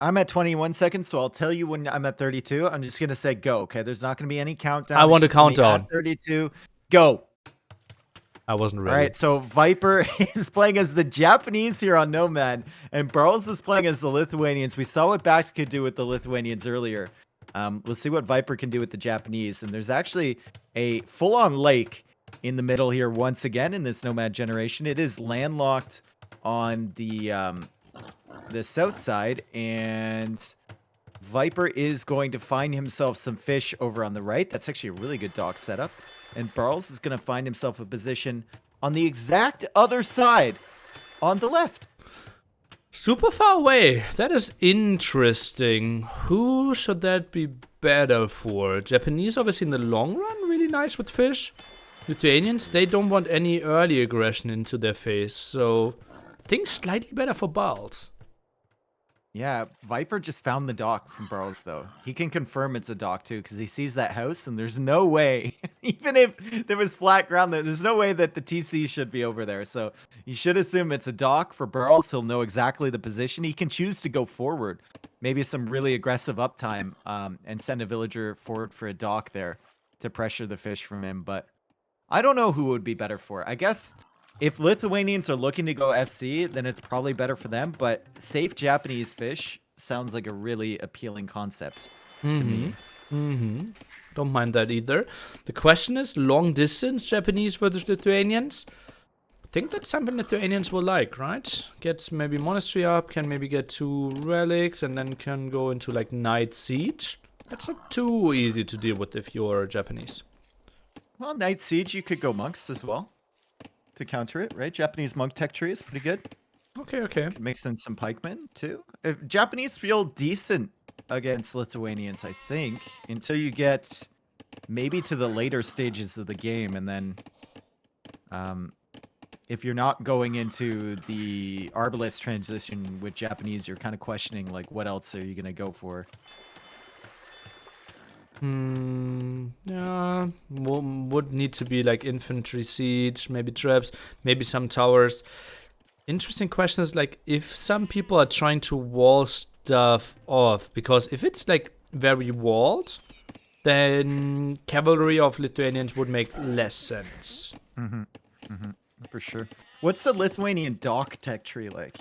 I'm at 21 seconds, so I'll tell you when I'm at 32. I'm just going to say go, okay? There's not going to be any countdown. I want a It's just gonna be countdown. At 32, go. I wasn't ready. All right, so Viper is playing as the Japanese here on Nomad, and Barles is playing as the Lithuanians. We saw what Bax could do with the Lithuanians earlier. We'll see what Viper can do with the Japanese. And there's actually a full-on lake in the middle here once again in this Nomad generation. It is landlocked on the south side, and Viper is going to find himself some fish over on the right. That's actually a really good dock setup. And Barles is going to find himself a position on the exact other side on the left. Super far away. That is interesting. Who should that be better for? Japanese, obviously, in the long run, really nice with fish. Lithuanians, they don't want any early aggression into their face. So, I think slightly better for Barles. Yeah, Viper just found the dock from Barles, though. He can confirm it's a dock, too, because he sees that house, and there's no way, even if there was flat ground there, there's no way that the TC should be over there. So you should assume it's a dock for Barles. He'll know exactly the position. He can choose to go forward, maybe some really aggressive uptime, and send a villager forward for a dock there to pressure the fish from him. But I don't know who would be better for it. I guess if Lithuanians are looking to go FC, then it's probably better for them. But safe Japanese fish sounds like a really appealing concept to me. Don't mind that either. The question is long distance Japanese versus Lithuanians. I think that's something Lithuanians will like, right? Get maybe monastery up, can maybe get 2 relics, and then can go into like night siege. That's not too easy to deal with if you're Japanese. Well, night siege, you could go monks as well to counter it, right? Japanese monk tech tree is pretty good. Okay. Could mix in some pikemen too. If Japanese feel decent against Lithuanians, I think, until you get maybe to the later stages of the game, and then if you're not going into the Arbalest transition with Japanese, you're kind of questioning like what else are you gonna go for? Yeah, would need to be like infantry siege, maybe traps, maybe some towers. Interesting question is like if some people are trying to wall stuff off, because if it's like very walled, then cavalry of Lithuanians would make less sense. For sure. What's the Lithuanian dock tech tree like?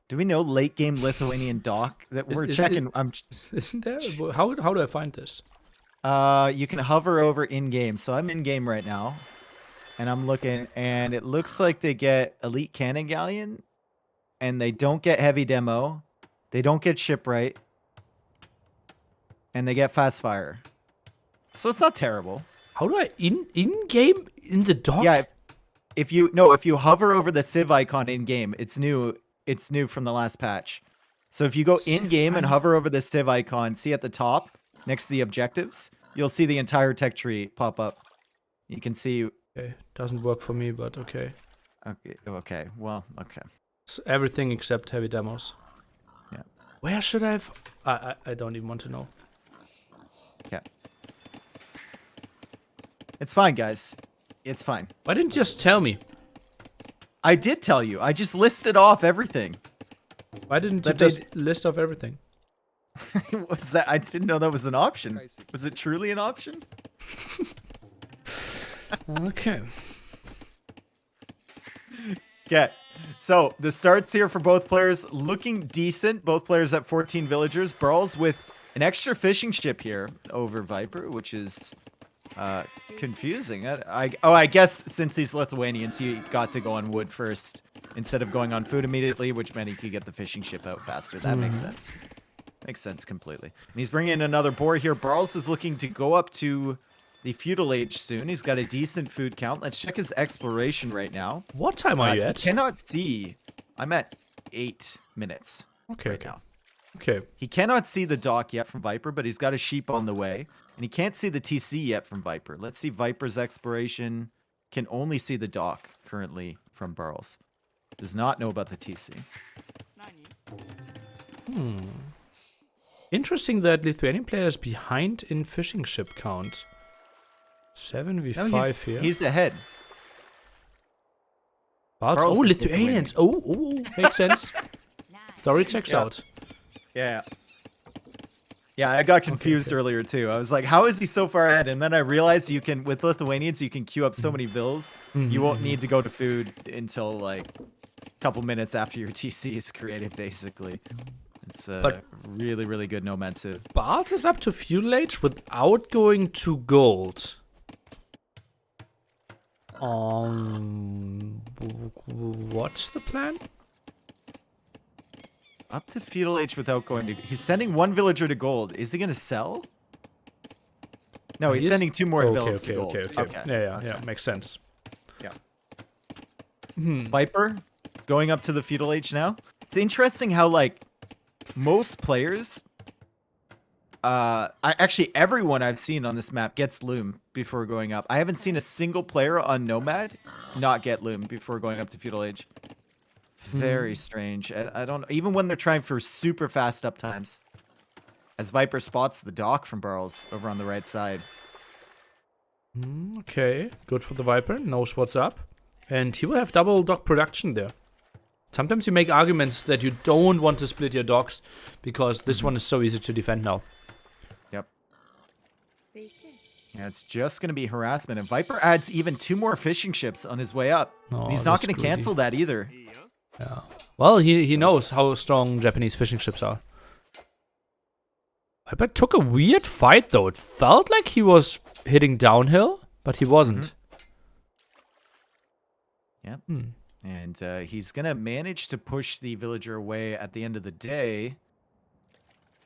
Do we know late game Lithuanian dock that we're checking? Isn't there? How do I find this? You can hover over in game. So I'm in game right now, and I'm looking, and it looks like they get elite cannon galleon, and they don't get heavy demo, they don't get shipwright, and they get fast fire. So it's not terrible. How do I in game in the dock? Yeah, if you hover over the civ icon in game, it's new. It's new from the last patch. So if you go in game and hover over the civ icon, see at the top next to the objectives, you'll see the entire tech tree pop up. You can see. Okay, doesn't work for me, but okay. Okay. Well, okay. So everything except heavy demos. Yeah. Where should I have? I don't even want to know. Okay. It's fine, guys. It's fine. Why didn't you just tell me? I did tell you. I just listed off everything. Why didn't you just list off everything? Was that? I didn't know that was an option. Was it truly an option? Okay. Okay. So the starts here for both players looking decent. Both players at 14 villagers. Barles with an extra fishing ship here over Viper, which is confusing. I guess since he's Lithuanians, he got to go on wood first instead of going on food immediately, which meant he could get the fishing ship out faster. That makes sense. Makes sense completely. And he's bringing in another boar here. Barles is looking to go up to the feudal age soon. He's got a decent food count. Let's check his exploration right now. What time are you at? I cannot see. I'm at 8 minutes. Okay. Right now. Okay. He cannot see the dock yet from Viper, but he's got a sheep on the way. And he can't see the TC yet from Viper. Let's see Viper's exploration. Can only see the dock currently from Barles. Does not know about the TC. Interesting that Lithuanian players behind in fishing ship count. 7v5 here. He's ahead. Barles. Barles Oh, is Lithuanians. Oh, makes sense. Story checks out. Yeah. Yeah, I got confused earlier too. I was like, how is he so far ahead? And then I realized you can, with Lithuanians, you can queue up so many bills. You won't need to go to food until like a couple minutes after your TC is created, basically. It's a really, really good nomad suit. Barles is up to Feudal Age without going to gold. What's the plan? Up to Feudal Age without going to... He's sending one villager to gold. Is he going to sell? No, he's sending 2 more bills to gold. Okay. Yeah. Makes sense. Yeah. Viper, going up to the Feudal Age now. It's interesting how, like, most players... actually, everyone I've seen on this map gets Loom before going up. I haven't seen a single player on Nomad not get Loom before going up to Feudal Age. Very strange. I don't... Even when they're trying for super fast uptimes. As Viper spots the dock from Barles over on the right side. Okay, good for the Viper. Knows what's up. And he will have double dock production there. Sometimes you make arguments that you don't want to split your docks because this one is so easy to defend now. Yep. Yeah, it's just going to be harassment. And Viper adds even 2 more fishing ships on his way up. Oh, he's not going to cancel that either. Yeah. Well, he knows how strong Japanese fishing ships are. Viper took a weird fight, though. It felt like he was hitting downhill, but he wasn't. Yep. And he's going to manage to push the villager away at the end of the day.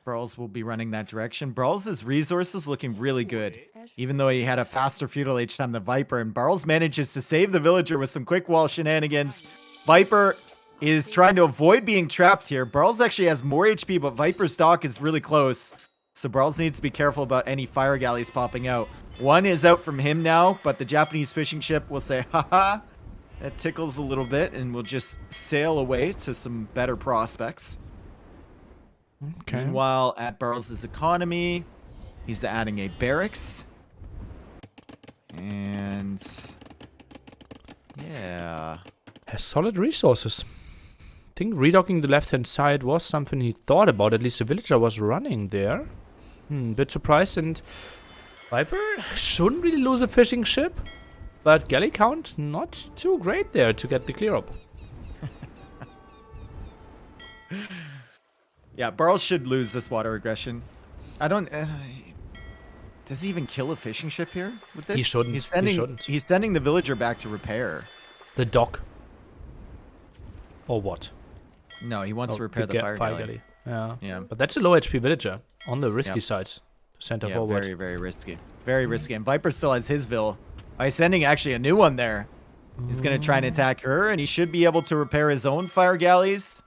Barles will be running that direction. Barles' resources looking really good, even though he had a faster Feudal Age time than Viper. And Barles manages to save the villager with some quick wall shenanigans. Viper is trying to avoid being trapped here. Barles actually has more HP, but Viper's dock is really close. So Barles needs to be careful about any fire galleys popping out. One is out from him now, but the Japanese fishing ship will say, haha, that tickles a little bit, and we'll just sail away to some better prospects. Okay. Meanwhile, at Barles' economy, he's adding a barracks. And yeah. Has solid resources. I think redocking the left-hand side was something he thought about. At least the villager was running there. Bit surprised, and Viper shouldn't really lose a fishing ship. But galley count not too great there to get the clear up. Yeah, Barles should lose this water aggression. I don't... does he even kill a fishing ship here with this? He shouldn't. He's sending the villager back to repair. The dock. Or what? No, he wants to repair the fire galley. Yeah. But that's a low HP villager on the risky side. Center forward. Very, very risky. Very risky. And Viper still has his Vil. He's sending actually a new one there. He's going to try and attack her, and he should be able to repair his own fire galleys.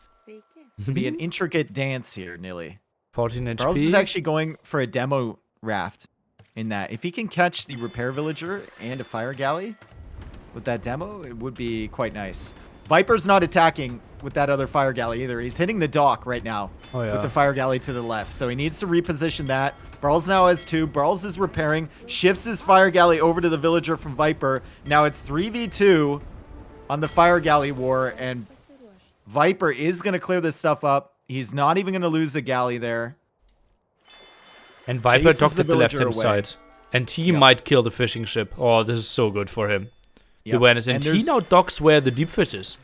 This will be an intricate dance here, Nilly. 14 HP. Barles is actually going for a demo raft in that. If he can catch the repair villager and a fire galley with that demo, it would be quite nice. Viper's not attacking with that other fire galley either. He's hitting the dock right now with the fire galley to the left. So he needs to reposition that. Barles now has 2. Barles is repairing, shifts his fire galley over to the villager from Viper. Now it's 3v2 on the fire galley war, and Viper is going to clear this stuff up. He's not even going to lose the galley there. And Viper docked at the left-hand side. And he might kill the fishing ship. Oh, this is so good for him. The awareness. And he now docks where the deep fish is.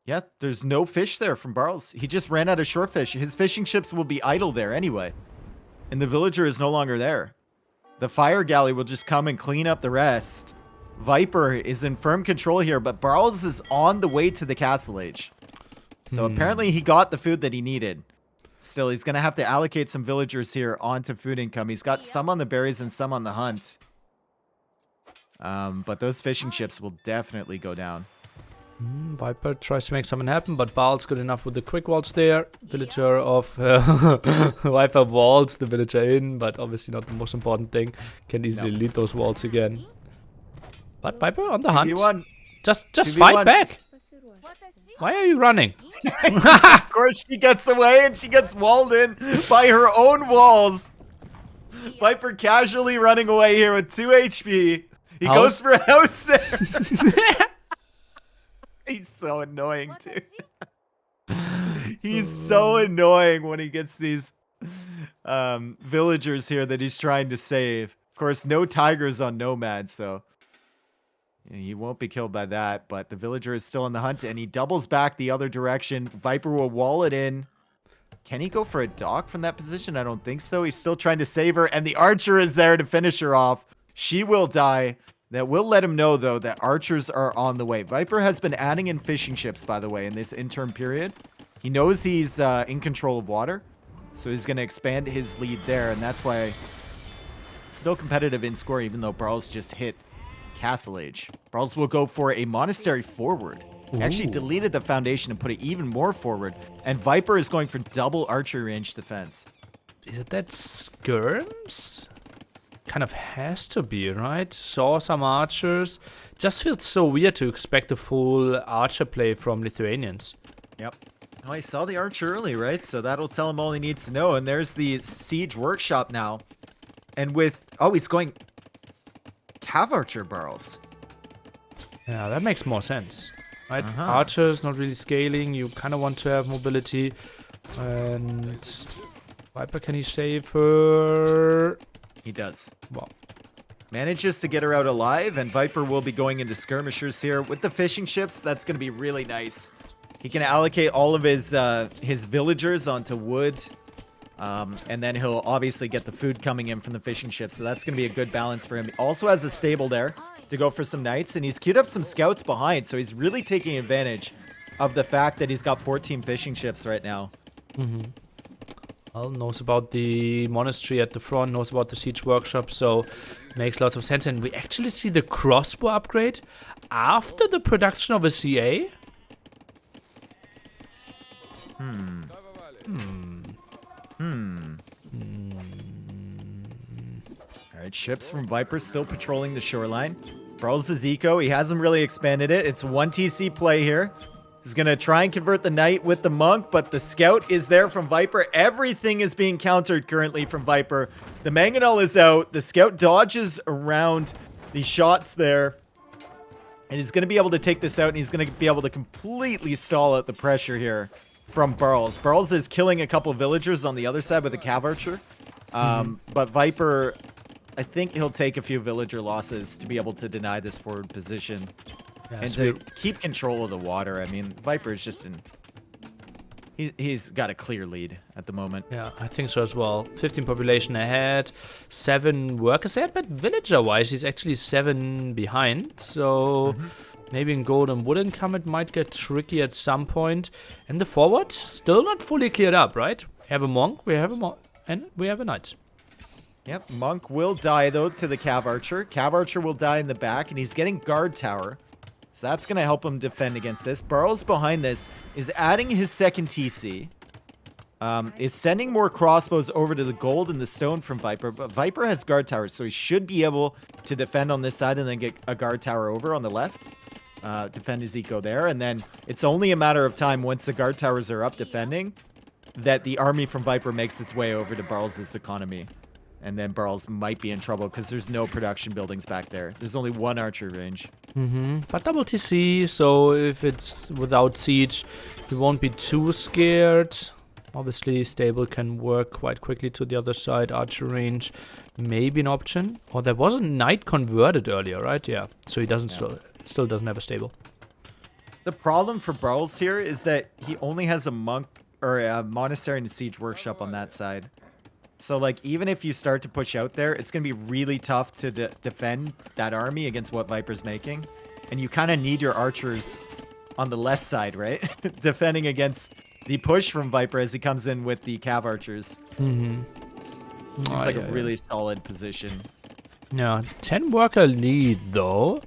Yeah, there's no fish there from Barles. He just ran out of shore fish. His fishing ships will be idle there anyway. And the villager is no longer there. The fire galley will just come and clean up the rest. Viper is in firm control here, but Barles is on the way to the Castle Age. So apparently he got the food that he needed. Still, he's going to have to allocate some villagers here onto food income. He's got some on the berries and some on the hunt. But those fishing ships will definitely go down. Viper tries to make something happen, but Barles good enough with the quick walls there. Villager of Viper walls the villager in, but obviously not the most important thing. Can easily lead those walls again. But Viper on the hunt. Just fight back. Why are you running? Of course she gets away and she gets walled in by her own walls. Viper casually running away here with 2 HP. He goes for a house there. He's so annoying too. He's so annoying when he gets these villagers here that he's trying to save. Of course, no tigers on Nomad, so he won't be killed by that. But the villager is still in the hunt, and he doubles back the other direction. Viper will wall it in. Can he go for a dock from that position? I don't think so. He's still trying to save her, and the archer is there to finish her off. She will die. That will let him know, though, that archers are on the way. Viper has been adding in fishing ships, by the way, in this interim period. He knows he's in control of water, so he's going to expand his lead there, and that's why it's still competitive in score, even though Barles just hit Castle Age. Barles will go for a monastery forward. He actually deleted the foundation and put it even more forward, and Viper is going for double archery range defense. Is it that skirms? Kind of has to be, right? Saw some archers. Just feels so weird to expect a full archer play from Lithuanians. Yep. Oh, I saw the archer early, right? So that'll tell him all he needs to know. And there's the siege workshop now. And with... Oh, he's going... Cav archer Barles. Yeah, that makes more sense. Right? Archers not really scaling. You kind of want to have mobility. And... Viper, can he save her? He does. Wow. Manages to get her out alive. And Viper will be going into skirmishers here. With the fishing ships, that's going to be really nice. He can allocate all of his villagers onto wood, and then he'll obviously get the food coming in from the fishing ships. So that's going to be a good balance for him. He also has a stable there to go for some knights, and he's queued up some scouts behind. So he's really taking advantage of the fact that he's got 14 fishing ships right now. Well, knows about the monastery at the front, knows about the siege workshop, so makes lots of sense. And we actually see the crossbow upgrade after the production of a CA. Alright, ships from Viper still patrolling the shoreline. Barles is eco. He hasn't really expanded it. It's 1 TC play here. He's going to try and convert the knight with the monk, but the scout is there from Viper. Everything is being countered currently from Viper. The mangonel is out. The scout dodges around the shots there. And he's going to be able to take this out, and he's going to be able to completely stall out the pressure here from Barles. Barles is killing a couple villagers on the other side with a cav archer. But Viper, I think he'll take a few villager losses to be able to deny this forward position. Yeah, and to keep control of the water. I mean, Viper is just in... He's got a clear lead at the moment. Yeah, I think so as well. 15 population ahead, 7 workers ahead, but villager-wise, he's actually 7 behind. So maybe in gold and wooden come, it might get tricky at some point. And the forward, still not fully cleared up, right? We have a monk, we have a monk, and we have a knight. Yep, monk will die, though, to the cav archer. Cav archer will die in the back, and he's getting guard tower. So that's going to help him defend against this. Barles behind this is adding his second TC. Is sending more crossbows over to the gold and the stone from Viper. But Viper has guard towers, so he should be able to defend on this side and then get a guard tower over on the left. Defend his eco there. And then it's only a matter of time once the guard towers are up defending that the army from Viper makes its way over to Barles' economy. And then Barles might be in trouble because there's no production buildings back there. There's only 1 archer range. But double TC, so if it's without siege, you won't be too scared. Obviously, stable can work quite quickly to the other side. Archer range, maybe an option. Or there was a knight converted earlier, right? Yeah, so he doesn't still doesn't have a stable. The problem for Barles here is that he only has a monk or a monastery and a siege workshop on that side. So, like, even if you start to push out there, it's going to be really tough to defend that army against what Viper's making. And you kind of need your archers on the left side, right? Defending against the push from Viper as he comes in with the cav archers. Seems like a really solid position. Yeah, 10 worker lead, though.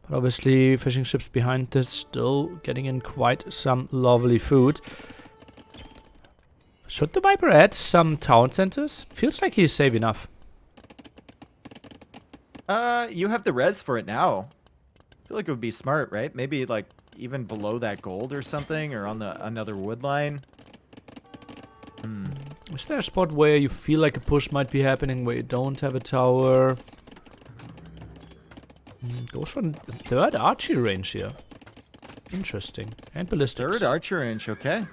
But obviously, fishing ships behind this still getting in quite some lovely food. Should the Viper add some town centers? Feels like he's safe enough. You have the res for it now. I feel like it would be smart, right? Maybe like even below that gold or something, or on the another wood line. Is there a spot where you feel like a push might be happening where you don't have a tower? Goes for the 3rd archery range here. Interesting. And ballistics. Third archer range, okay.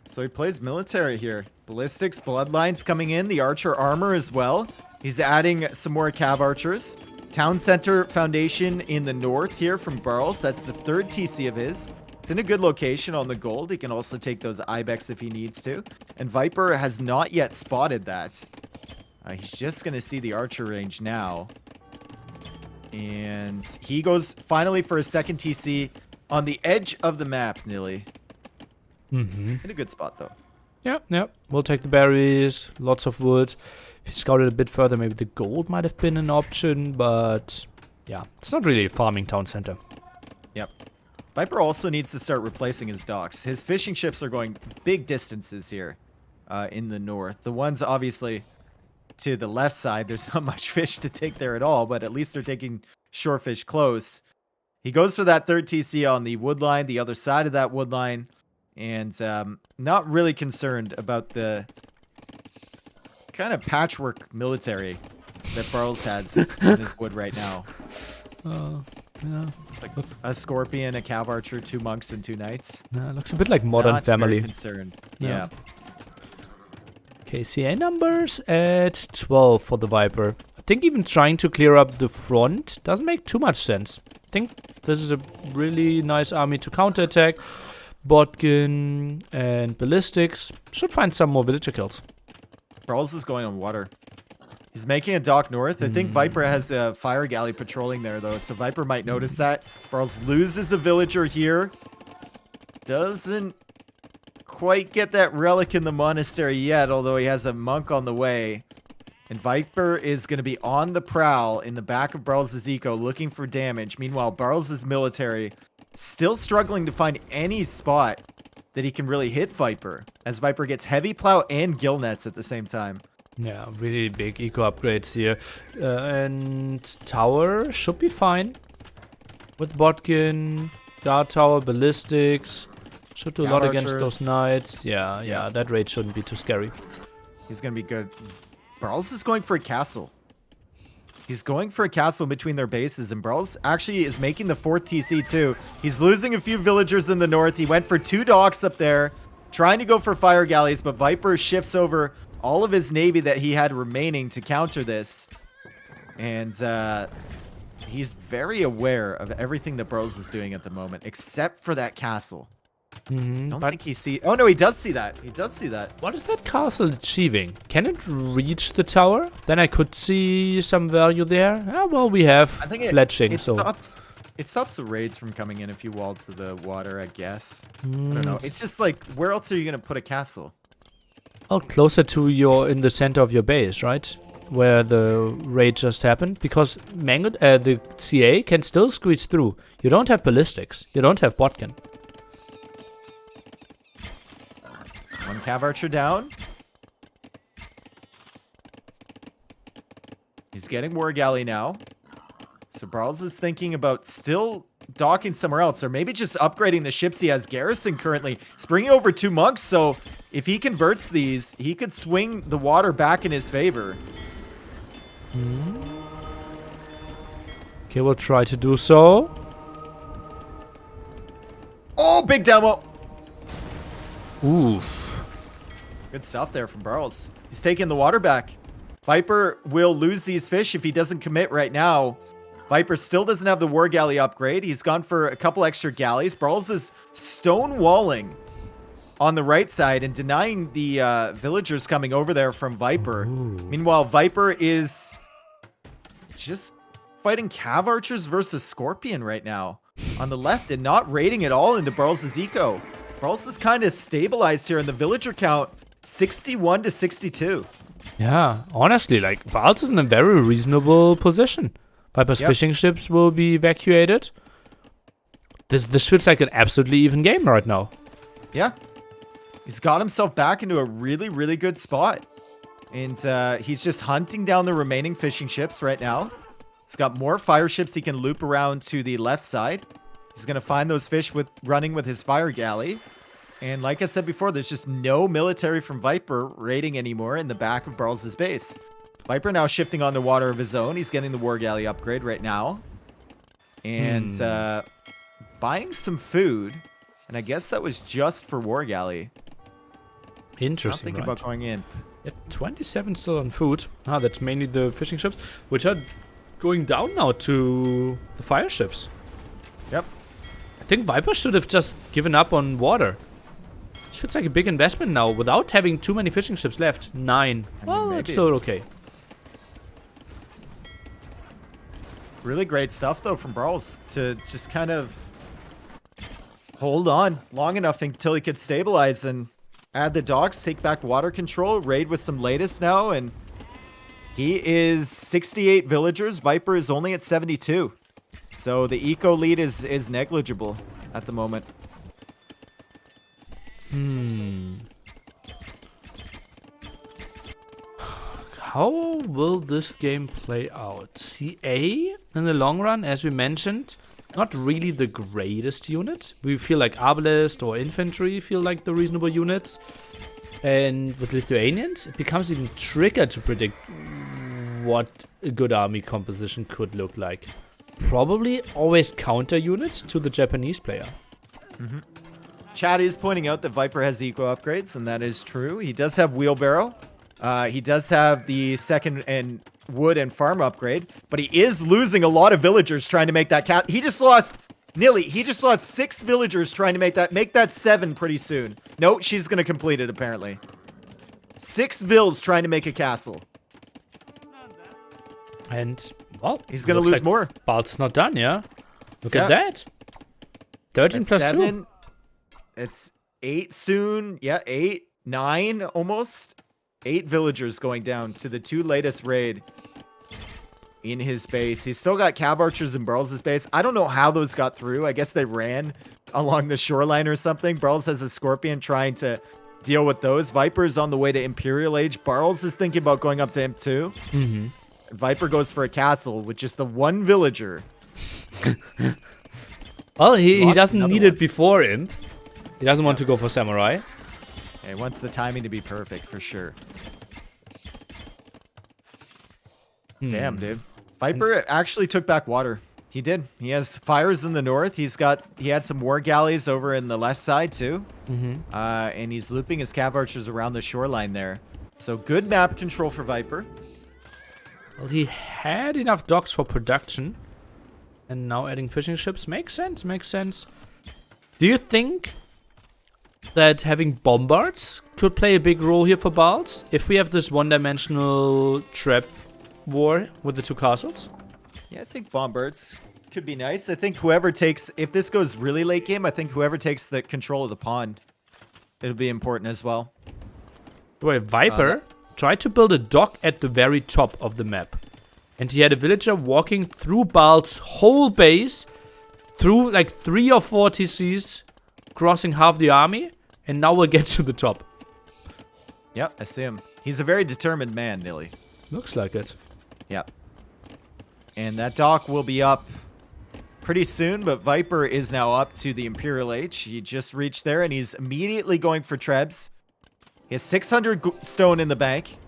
So he plays military here. Ballistics, bloodlines coming in. The archer armor as well. He's adding some more cav archers. Town center foundation in the north here from Barles. That's the third TC of his. It's in a good location on the gold. He can also take those ibex if he needs to. And Viper has not yet spotted that. He's just going to see the archer range now. And he goes finally for his second TC on the edge of the map, Nilly. In a good spot, though. Yep. We'll take the berries. Lots of wood. If he scouted a bit further, maybe the gold might have been an option. But yeah, it's not really a farming town center. Yep. Viper also needs to start replacing his docks. His fishing ships are going big distances here in the north. The ones, obviously, to the left side, there's not much fish to take there at all, but at least they're taking shore fish close. He goes for that third TC on the wood line, the other side of that wood line, and not really concerned about the kind of patchwork military that Barles has in his wood right now. Yeah. It's like a scorpion, a cav archer, 2 monks, and 2 knights. Looks a bit like Modern Not Family. very concerned. Yeah. KCA numbers at 12 for the Viper. I think even trying to clear up the front doesn't make too much sense. I think this is a really nice army to counterattack. Botkin and ballistics should find some more villager kills. Barles is going on water. He's making a dock north. I think Viper has a fire galley patrolling there, though, so Viper might notice that. Barles loses a villager here. Doesn't quite get that relic in the monastery yet, although he has a monk on the way. And Viper is going to be on the prowl in the back of Barles' eco looking for damage. Meanwhile, Barles' military still struggling to find any spot that he can really hit Viper, as Viper gets heavy plow and gill nets at the same time. Yeah, really big eco upgrades here. And tower should be fine. With Botkin, guard tower, ballistics. Should do a lot against those knights. Yeah, that raid shouldn't be too scary. He's going to be good. Barles is going for a castle. He's going for a castle between their bases, and Barles actually is making the 4th TC too. He's losing a few villagers in the north. He went for 2 docks up there, trying to go for fire galleys, but Viper shifts over all of his navy that he had remaining to counter this. And he's very aware of everything that Barles is doing at the moment, except for that castle. I don't think he sees... Oh, no, he does see that. He does see that. What is that castle achieving? Can it reach the tower? Then I could see some value there. Ah, well, we have fletching, so... It stops the raids from coming in if you wall to the water, I guess. I don't know. It's just like, where else are you going to put a castle? Well, closer to in the center of your base, right? Where the raid just happened. Because the CA can still squeeze through. You don't have ballistics. You don't have Botkin. One cav archer down. He's getting war galley now. So Barles is thinking about still docking somewhere else, or maybe just upgrading the ships he has garrison currently. He's bringing over 2 monks, so if he converts these, he could swing the water back in his favor. Okay, we'll try to do so. Oh, big demo! Oof. Good stuff there from Barles. He's taking the water back. Viper will lose these fish if he doesn't commit right now. Viper still doesn't have the war galley upgrade. He's gone for a couple extra galleys. Barles is stonewalling on the right side and denying the villagers coming over there from Viper. Meanwhile, Viper is just fighting cav archers versus Scorpion right now on the left and not raiding at all into Barles' eco. Barles is kind of stabilized here in the villager count, 61 to 62. Yeah, honestly, like, Barles is in a very reasonable position. Viper's fishing ships will be evacuated. This feels like an absolutely even game right now. Yeah. He's got himself back into a really, really good spot. And he's just hunting down the remaining fishing ships right now. He's got more fire ships he can loop around to the left side. He's going to find those fish running with his fire galley. And like I said before, there's just no military from Viper raiding anymore in the back of Barles' base. Viper now shifting onto water of his own. He's getting the war galley upgrade right now. And buying some food. And I guess that was just for War Galley. Interesting, Thinking right? about going in. Yeah, 27 still on food. Ah, that's mainly the fishing ships, which are going down now to the fire ships. Yep. I think Viper should have just given up on water. It feels like a big investment now without having too many fishing ships left. 9. Well, that's still okay. Really great stuff, though, from Barles to just kind of hold on long enough until he could stabilize and add the docks, take back water control, raid with some latest now, and he is 68 villagers. Viper is only at 72. So the eco lead is negligible at the moment. How will this game play out? CA, in the long run, as we mentioned, not really the greatest unit. We feel like Arbalest or Infantry feel like the reasonable units. And with Lithuanians, it becomes even trickier to predict what a good army composition could look like. Probably always counter units to the Japanese player. Chad is pointing out that Viper has eco upgrades, and that is true. He does have wheelbarrow. He does have the second and wood and farm upgrade, but he is losing a lot of villagers trying to make that cat. He just lost 6 villagers trying to make that 7 pretty soon. No, she's going to complete it apparently. 6 vills trying to make a castle. And, well, He's going to lose more. Barles not done, yeah? Look at that. 13 plus 7. 2. It's 8 soon. Yeah, 8, 9 almost. 8 villagers going down to the 2 latest raid in his base. He's still got cav archers in Barles' base. I don't know how those got through. I guess they ran along the shoreline or something. Barles has a scorpion trying to deal with those. Viper's on the way to Imperial Age. Barles is thinking about going up to Imp 2. Viper goes for a castle with just the 1 villager. Well, he doesn't need one. it before Imp. He doesn't want to go for Samurai. He wants the timing to be perfect for sure. Damn, dude. Viper actually took back water. He did. He has fires in the north. He had some war galleys over in the left side too. And he's looping his cav archers around the shoreline there. So good map control for Viper. Well, he had enough docks for production. And now adding fishing ships makes sense, Do you think that having bombards could play a big role here for Barles? If we have this one-dimensional trap war with the 2 castles? Yeah, I think bombards could be nice. I think whoever takes, if this goes really late game, I think whoever takes the control of the pond, it'll be important as well. Wait, Viper tried to build a dock at the very top of the map. And he had a villager walking through Barles' whole base, through like 3 or 4 TCs, crossing half the army, and now we'll get to the top. Yep, I see him. He's a very determined man, Nilly. Looks like it. Yep. And that dock will be up pretty soon, but Viper is now up to the Imperial Age. He just reached there, and he's immediately going for Trebs. He has 600 stone in the bank.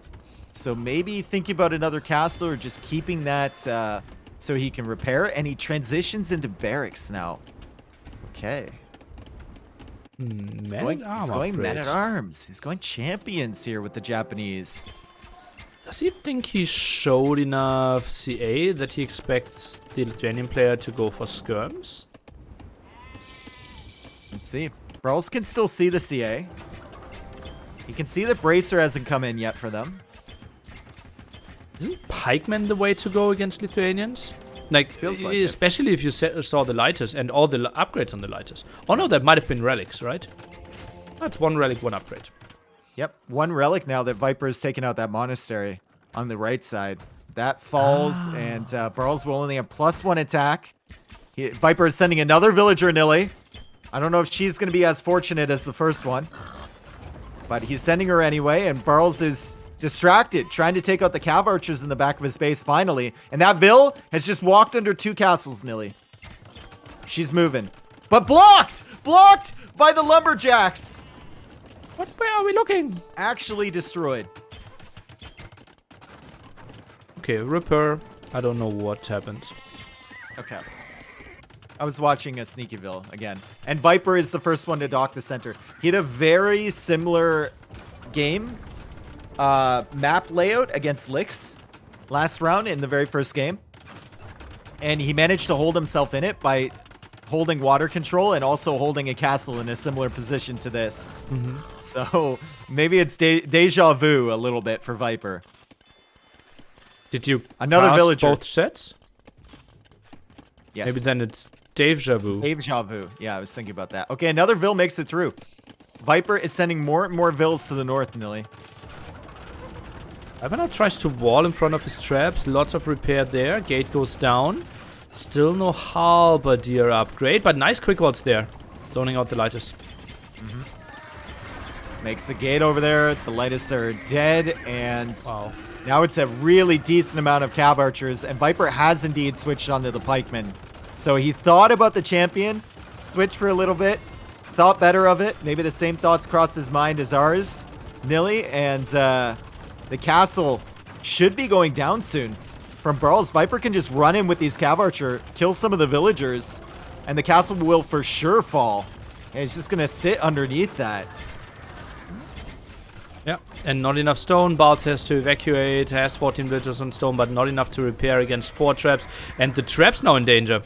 So maybe thinking about another castle or just keeping that so he can repair. And he transitions into barracks now. Okay. He's going men-at-arms. He's going champions here with the Japanese. Does he think he showed enough CA that he expects the Lithuanian player to go for skirms? Let's see. Barles can still see the CA. He can see that Bracer hasn't come in yet for them. Isn't pikemen the way to go against Lithuanians? Like especially if you saw the lighters and all the upgrades on the lighters. Oh no, that might have been relics, right? That's 1 relic, 1 upgrade. Yep, 1 relic now that Viper has taken out that monastery on the right side. That falls, and Barles will only have +1 attack. Viper is sending another villager, Nilly. I don't know if she's going to be as fortunate as the first one. But he's sending her anyway, and Barles is distracted, trying to take out the cav archers in the back of his base finally. And that Vill has just walked under 2 castles, Nilly. She's moving. But blocked! Blocked by the lumberjacks! Where are we looking? Actually destroyed. Okay, repair. I don't know what happened. Okay. I was watching a Sneakyville again. And Viper is the first one to dock the center. He had a very similar game map layout against Licks last round in the very first game. And he managed to hold himself in it by holding water control and also holding a castle in a similar position to this. So maybe it's deja vu a little bit for Viper. Did you Another pass villager. both sets? Yes. Maybe then it's deja vu. Deja vu. Yeah, I was thinking about that. Okay, another Vill makes it through. Viper is sending more and more Vills to the north, Nilly. Viper now tries to wall in front of his traps. Lots of repair there. Gate goes down. Still no halberdier upgrade, but nice quick walls there. Zoning out the lighters. Makes a gate over there. The lightest are dead, and Wow. now it's a really decent amount of Cav Archers, and Viper has indeed switched onto the Pikemen. So he thought about the champion, switched for a little bit, thought better of it. Maybe the same thoughts crossed his mind as ours, Nilly, and the castle should be going down soon. From Barles, Viper can just run in with these Cav Archer, kill some of the villagers, and the castle will for sure fall. And it's just going to sit underneath that. Yeah, and not enough stone. Barles has to evacuate, has 14 villagers on stone, but not enough to repair against 4 traps. And the traps now in danger.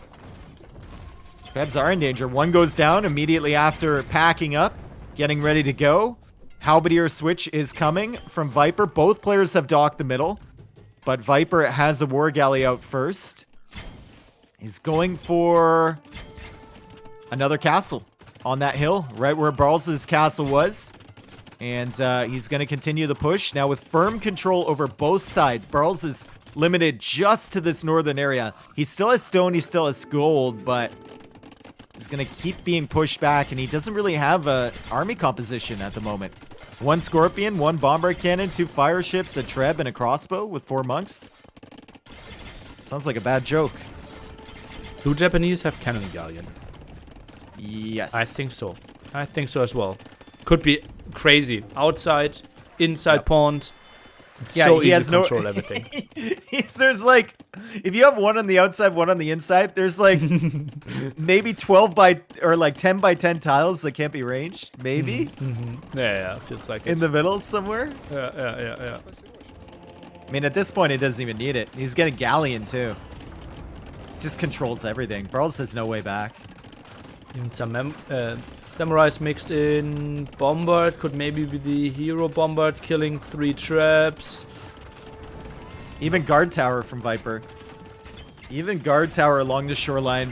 Traps are in danger. One goes down immediately after packing up, getting ready to go. Halberdier switch is coming from Viper. Both players have docked the middle, but Viper has the War Galley out first. He's going for another castle on that hill, right where Barles' castle was. And he's going to continue the push now with firm control over both sides. Barles is limited just to this northern area. He still has stone, he still has gold, but he's going to keep being pushed back, and he doesn't really have a army composition at the moment. 1 Scorpion, 1 Bombard Cannon, 2 fire ships, a Treb, and a crossbow with 4 monks. Sounds like a bad joke. 2 Japanese have cannon galleon. Yes. I think so. I think so as well. Could be crazy. Outside, inside pond. Yeah, So he easy has to no control everything. There's like, if you have one on the outside, one on the inside, there's like maybe 12 by or like 10 by 10 tiles that can't be ranged. Maybe Yeah, feels like in it. the middle somewhere. Yeah. I mean, at this point, he doesn't even need it. He's getting Galleon too. Just controls everything. Barles has no way back. Even some samurais mixed in. Bombard could maybe be the hero Bombard, killing 3 traps. Even guard tower from Viper. Even guard tower along the shoreline.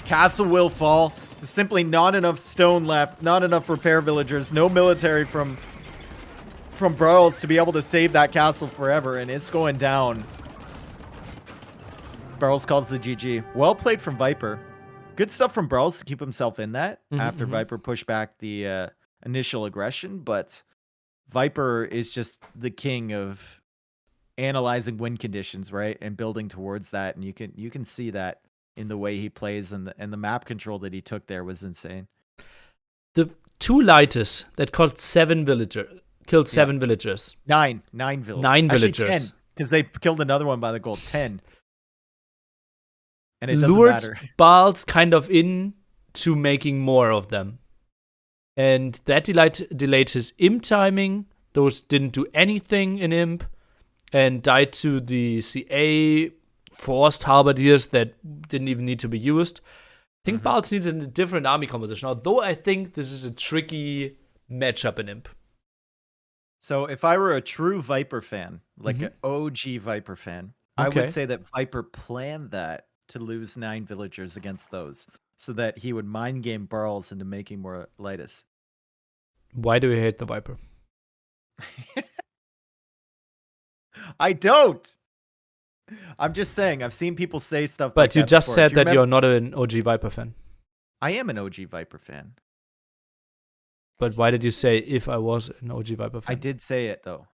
Castle will fall. There's simply not enough stone left. Not enough repair villagers. No military from Barles to be able to save that castle forever, and it's going down. Barles calls the GG. Well played from Viper. Good stuff from Barles to keep himself in that after Viper pushed back the initial aggression, but Viper is just the king of analyzing win conditions, right? And building towards that, and you can see that in the way he plays, and the map control that he took there was insane. The 2 lighters that killed 7 villagers. 9 villagers. 9 villagers. 9 Actually, villagers. 10, because they killed another one by the gold. 10. And it doesn't Lured matter. Barles kind of in to making more of them. And that delayed his imp timing. Those didn't do anything in imp. And died to the CA forced halberdiers that didn't even need to be used. I think Barles needed a different army composition. Although I think this is a tricky matchup in imp. So if I were a true Viper fan, like an OG Viper fan, I Okay. would say that Viper planned that to lose 9 villagers against those, so that he would mind game Barles into making more Lightus. Why do you hate the Viper? I don't. I'm just saying. I've seen people say stuff. But like you that just before. said Do you that you're not an OG Viper fan. I am an OG Viper fan. But why did you say if I was an OG Viper fan? I did say it though.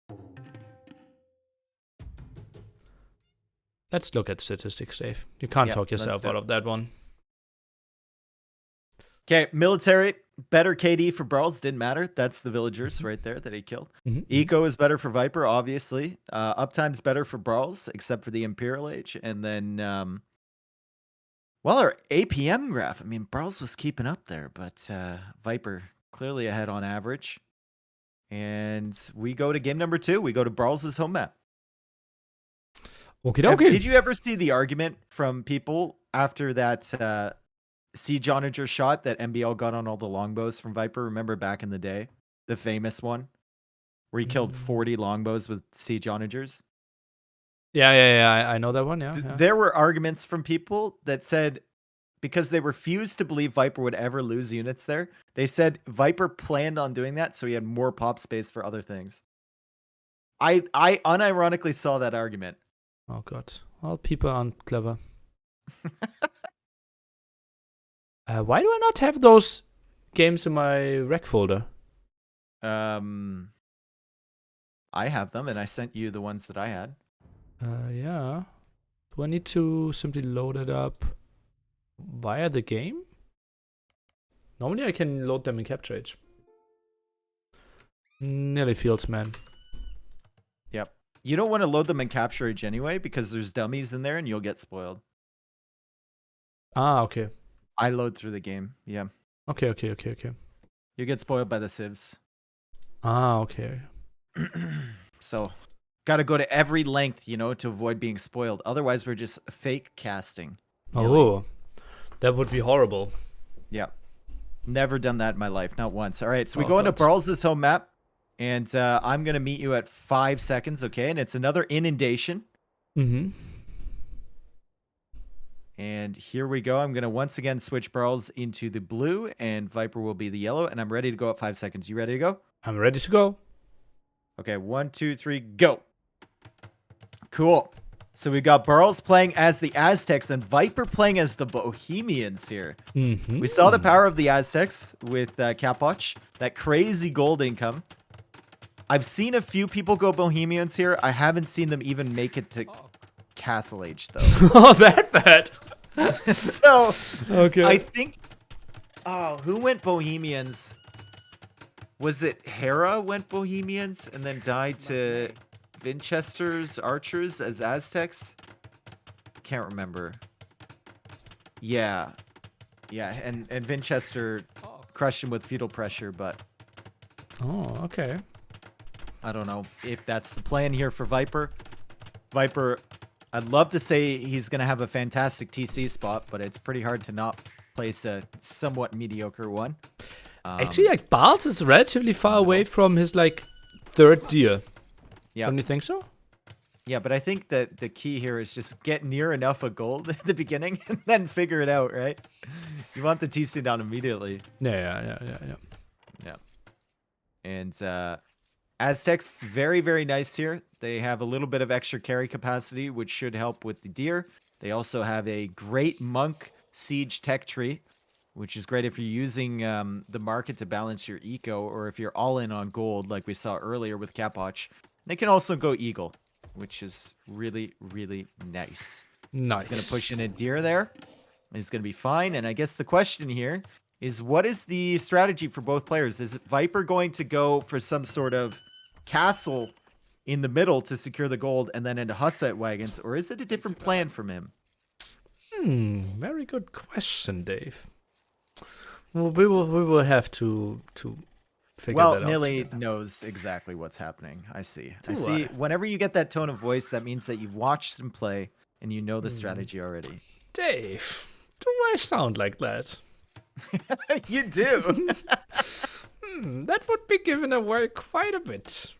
Let's look at statistics, Dave. You can't Yeah, talk yourself let's do out it. of that one. Okay, military, better KD for Barles, didn't matter. That's the villagers right there that he killed. Eco is better for Viper, obviously. Uptime's better for Barles, except for the Imperial Age. And then Well, our APM graph, I mean, Barles was keeping up there, but Viper clearly ahead on average. And we go to game number 2. We go to Barles' home map. Okie dokie. Did you ever see the argument from people after that siege onager shot that MBL got on all the longbows from Viper? Remember back in the day? The famous one? Where he killed 40 longbows with siege onagers? Yeah. I know that one. Yeah. There were arguments from people that said, because they refused to believe Viper would ever lose units there, they said Viper planned on doing that so he had more pop space for other things. I unironically saw that argument. Oh god. Well, people aren't clever. Why do I not have those games in my rec folder? I have them, and I sent you the ones that I had. Yeah. Do I need to simply load it up via the game? Normally I can load them in Capture Age. Nearly feels, man. Yep. You don't want to load them in Capture Age anyway, because there's dummies in there and you'll get spoiled. Ah, okay. I load through the game, yeah. Okay. You get spoiled by the civs. Ah, okay. So, gotta go to every length, you know, to avoid being spoiled. Otherwise, we're just fake casting. Oh, that would be horrible. Yeah. Never done that in my life, not once. All right, so we Oh, go into God. Barles' home map, and I'm going to meet you at 5 seconds, okay? And it's another inundation. Mm-hmm. And here we go. I'm going to once again switch Barles into the blue, and Viper will be the yellow, and I'm ready to go at 5 seconds. You ready to go? I'm ready to go. Okay, 1, 2, 3, go. Cool. So we got Barles playing as the Aztecs and Viper playing as the Bohemians here. Mm-hmm. We saw the power of the Aztecs with Capoch, that crazy gold income. I've seen a few people go Bohemians here. I haven't seen them even make it to Castle Age, though. Oh, that bad. So, Okay. I think... Oh, who went Bohemians? Was it Hera went Bohemians and then died to Winchester's archers as Aztecs? Can't remember. Yeah. Yeah, and Winchester crushed him with feudal pressure, but Oh, okay. I don't know if that's the plan here for Viper. Viper, I'd love to say he's going to have a fantastic TC spot, but it's pretty hard to not place a somewhat mediocre one. Actually, like, Barles is relatively far away from his, like, third deer. Yeah. Don't you think so? Yeah, but I think that the key here is just get near enough of gold at the beginning and then figure it out, right? You want the TC down immediately. Yeah. Yeah. And Aztecs, very, very nice here. They have a little bit of extra carry capacity, which should help with the deer. They also have a great monk siege tech tree, which is great if you're using the market to balance your eco, or if you're all in on gold, like we saw earlier with Capoch. They can also go eagle, which is really, really nice. Nice. He's going to push in a deer there. He's going to be fine. And I guess the question here is, what is the strategy for both players? Is Viper going to go for some sort of castle in the middle to secure the gold and then into Hussite wagons, or is it a different plan from him? Very good question, Dave. Well, we will have to figure that out. Well, Nilly together. knows exactly what's happening. I see. Do I see. I? Whenever you get that tone of voice, that means that you've watched him play and you know the strategy already. Dave, do I sound like that? You do. That would be giving away quite a bit.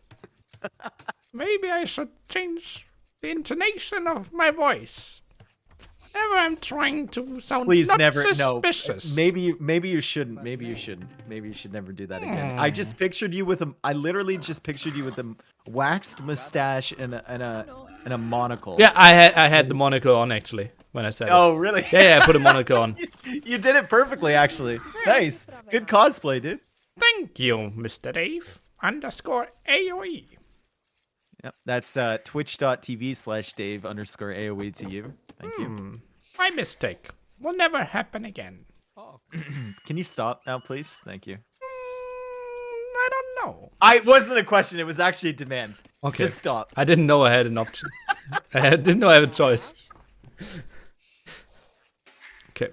Maybe I should change the intonation of my voice. Whenever I'm trying to sound Please not never. suspicious. No. Maybe you shouldn't. Maybe you shouldn't. Maybe you should never do that again. I just pictured you with a. I literally just pictured you with a waxed mustache and a monocle. Yeah, I had the monocle on actually when I said Oh, it. really? Yeah, I put a monocle on. You did it perfectly, actually. Nice. Good cosplay, dude. Thank you, Mr. Dave. _AoE. Yep. That's twitch.tv/Dave_AoE to you. Thank you. My mistake. Will never happen again. Can you stop now, please? Thank you. I don't know. It wasn't a question. It was actually a demand. Okay. Just stop. I didn't know I had an option. Didn't know I had a choice. Okay.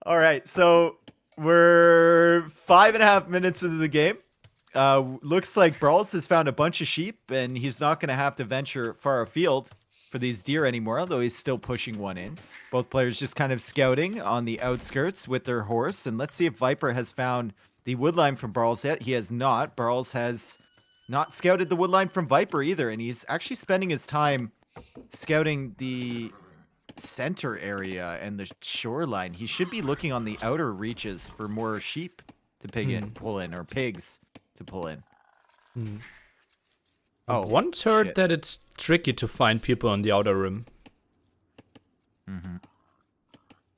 All right, so we're 5.5 minutes into the game. Looks like Barles has found a bunch of sheep, and he's not going to have to venture far afield for these deer anymore, although he's still pushing one in. Both players just kind of scouting on the outskirts with their horse, and let's see if Viper has found the woodline from Barles yet. He has not. Barles has not scouted the woodline from Viper either, and he's actually spending his time scouting the center area and the shoreline. He should be looking on the outer reaches for more sheep to pull in, or pigs to pull in. Oh, I've once heard shit. that it's tricky to find people on the outer rim.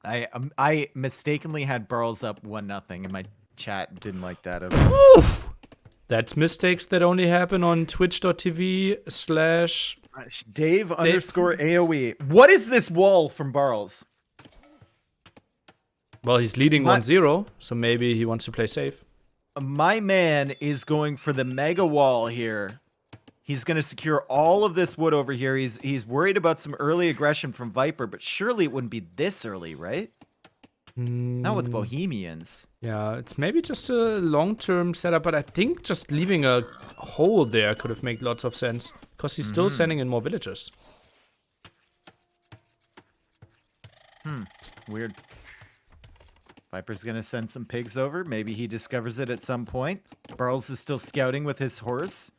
I mistakenly had Barles up 1-0, and my chat didn't like that at all. Oof! That's mistakes that only happen on twitch.tv/ Dave _ AoE. What is this wall from Barles? Well, he's leading 1-0, so maybe he wants to play safe. My man is going for the mega wall here. He's going to secure all of this wood over here. He's worried about some early aggression from Viper, but surely it wouldn't be this early, right? Not with Bohemians. Yeah, it's maybe just a long-term setup, but I think just leaving a hole there could have made lots of sense, because he's still sending in more villagers. Weird. Viper's going to send some pigs over. Maybe he discovers it at some point. Barles is still scouting with his horse.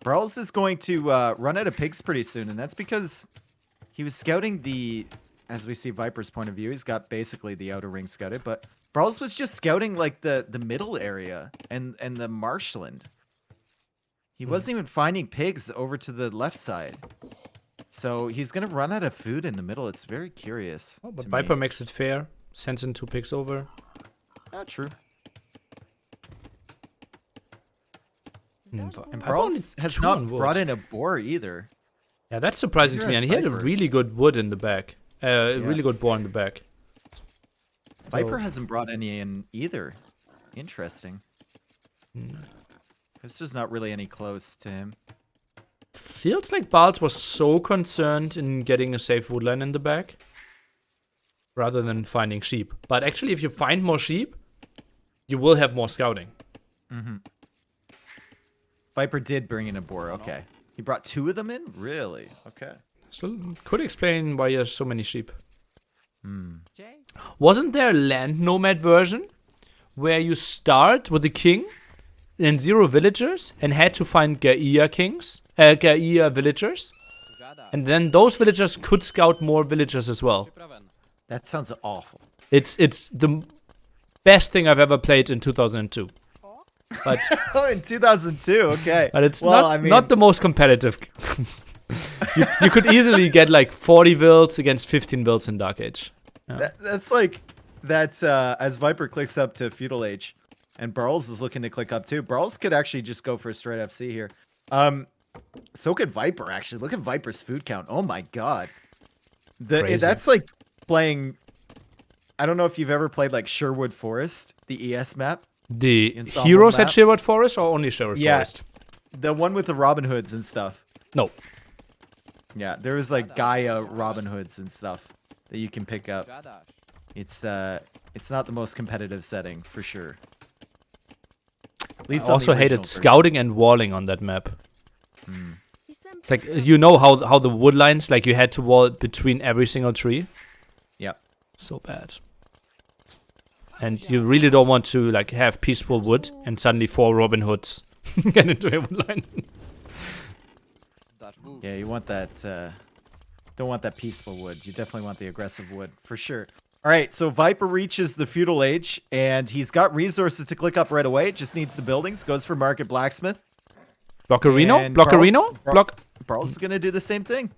Barles is going to run out of pigs pretty soon, and that's because he was scouting as we see Viper's point of view, he's got basically the outer ring scouted, but Barles was just scouting like the middle area and the marshland. He wasn't even finding pigs over to the left side. So he's going to run out of food in the middle. It's very curious. Oh, but Viper makes it fair. Sends in 2 pigs over. True. And Barles has not brought in a boar either. Yeah, that's surprising to me. And he had a really good wood in the back. Really good boar in the back. Viper hasn't brought any in either. Interesting. There's just not really any close to him. Feels like Barles was so concerned in getting a safe woodline in the back, rather than finding sheep. But actually, if you find more sheep, you will have more scouting. Viper did bring in a boar. Okay. He brought 2 of them in? Really? Okay. So could explain why he has so many sheep. Wasn't there a land nomad version where you start with a king and 0 villagers and had to find Gaia villagers? And then those villagers could scout more villagers as well. That sounds awful. It's the best thing I've ever played in 2002. But in 2002, okay. But it's not the most competitive. you could easily get like 40 builds against 15 builds in Dark Age. Yeah. That's like as Viper clicks up to Feudal Age, and Barles is looking to click up too. Barles could actually just go for a straight FC here. So could Viper actually. Look at Viper's food count. Oh my god. That's like playing. I don't know if you've ever played like Sherwood Forest, the ES map. The heroes at Sherwood Forest or only Sherwood Forest? The one with the Robin Hoods and stuff. No. Yeah, there was like Gaia Robin Hoods and stuff that you can pick up. It's not the most competitive setting for sure. At least I also hated scouting and walling on that map. Like, you know how the wood lines, like you had to wall between every single tree? Yep. So bad. And you really don't want to like have peaceful wood and suddenly 4 Robin Hoods get into a wood line. Yeah, you want that, don't want that peaceful wood. You definitely want the aggressive wood, for sure. All right, so Viper reaches the Feudal Age, and he's got resources to click up right away. Just needs the buildings. Goes for Market Blacksmith. Blockerino? Blockerino? Barles is going to do the same thing.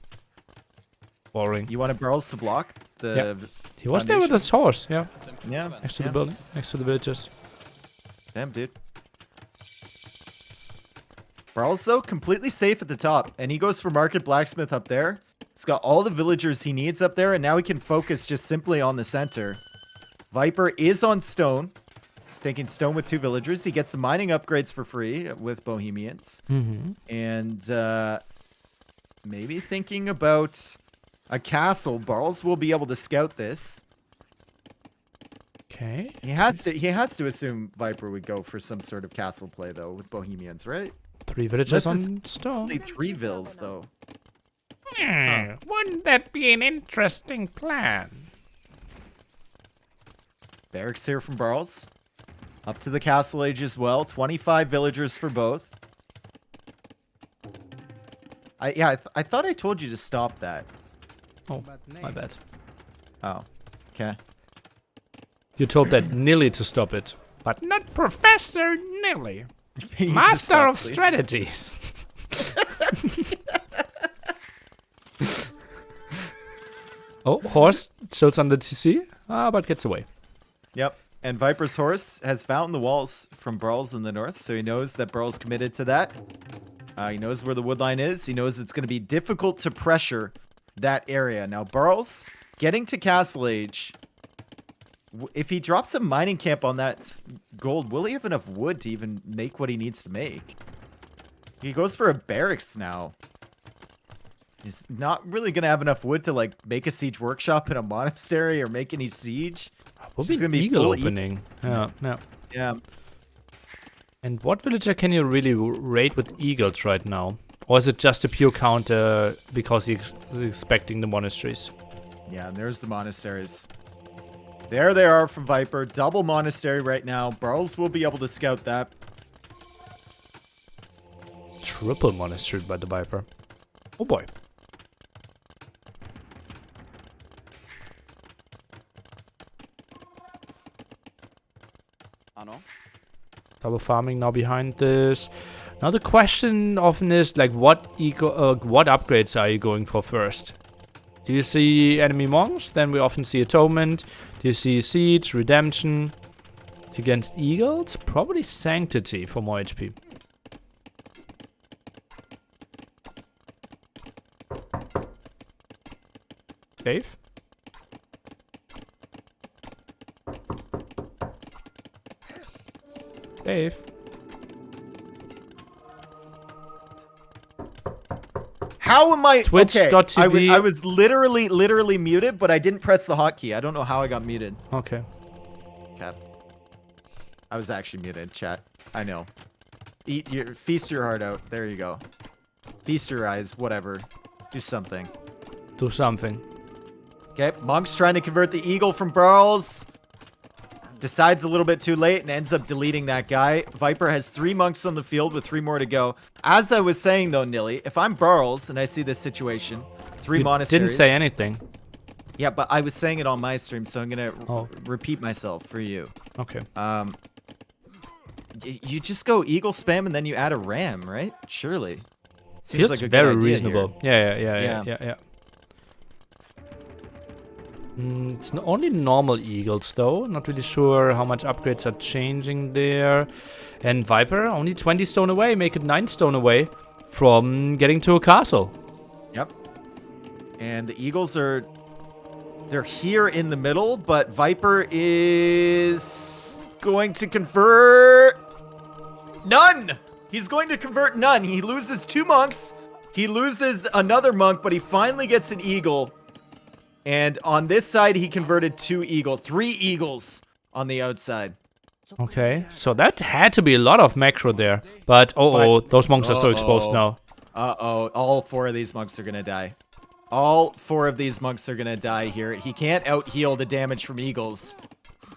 Boring. You wanted Barles to block the He was there with his horse, yeah. Yeah. Next to the building, next to the villages. Damn, dude. Barles, though, completely safe at the top. And he goes for Market Blacksmith up there. He's got all the villagers he needs up there. And now he can focus just simply on the center. Viper is on stone. He's taking stone with 2 villagers. He gets the mining upgrades for free with Bohemians. And maybe thinking about a castle. Barles will be able to scout this. Okay. He has to assume Viper would go for some sort of castle play though with Bohemians, right? 3 villagers This is on stone. only 3 vills though. Wouldn't that be an interesting plan? Barracks here from Barles. Up to the castle age as well. 25 villagers for both. I thought I told you to stop that. Oh, my bad. Oh, okay. You told that Nilly to stop it. But not Professor Nilly. Can you just Master stop, of please? strategies. Oh, horse chills on the TC, but gets away. Yep. And Viper's horse has found the walls from Barles in the north, so he knows that Barles committed to that. He knows where the wood line is. He knows it's going to be difficult to pressure that area. Now, Barles, getting to Castle Age, if he drops a mining camp on that gold, will he have enough wood to even make what he needs to make? He goes for a barracks now. He's not really going to have enough wood to, like, make a siege workshop in a monastery or make any siege. Will be an eagle opening. Yeah. And what villager can you really raid with eagles right now? Or is it just a pure counter because he's expecting the monasteries? Yeah, and there's the monasteries. There they are from Viper. Double monastery right now. Barles will be able to scout that. Triple monastery by the Viper. Oh boy. Double farming now behind this. Now the question often is like, what upgrades are you going for first? Do you see enemy monks? Then we often see atonement. Do you see siege, redemption? Against eagles, probably sanctity for more HP. Dave? Dave? How am I? Twitch.tv. Okay, I was literally muted, but I didn't press the hotkey. I don't know how I got muted. Okay. Cap. I was actually muted, chat. I know. Feast your heart out. There you go. Feast your eyes, whatever. Do something. Do something. Okay, Monk's trying to convert the eagle from Barles. Decides a little bit too late and ends up deleting that guy. Viper has 3 monks on the field with 3 more to go. As I was saying though, Nilly, if I'm Barles and I see this situation, 3 monasteries. Didn't say anything. Yeah, but I was saying it on my stream, so I'm gonna repeat myself for you. Okay. You just go eagle spam and then you add a ram, right? Surely. Seems like a good very idea reasonable. Yeah. It's only normal eagles though. Not really sure how much upgrades are changing there. And Viper only 20 stone away. Make it 9 stone away from getting to a castle. Yep. And the eagles they're here in the middle, but Viper is going to convert none. He's going to convert none. He loses 2 monks. He loses another monk, but he finally gets an eagle. And on this side, he converted 2 eagles. 3 eagles on the outside. Okay, so that had to be a lot of macro there. But, those monks are so exposed now. All 4 of these monks are going to die. All 4 of these monks are going to die here. He can't out-heal the damage from eagles.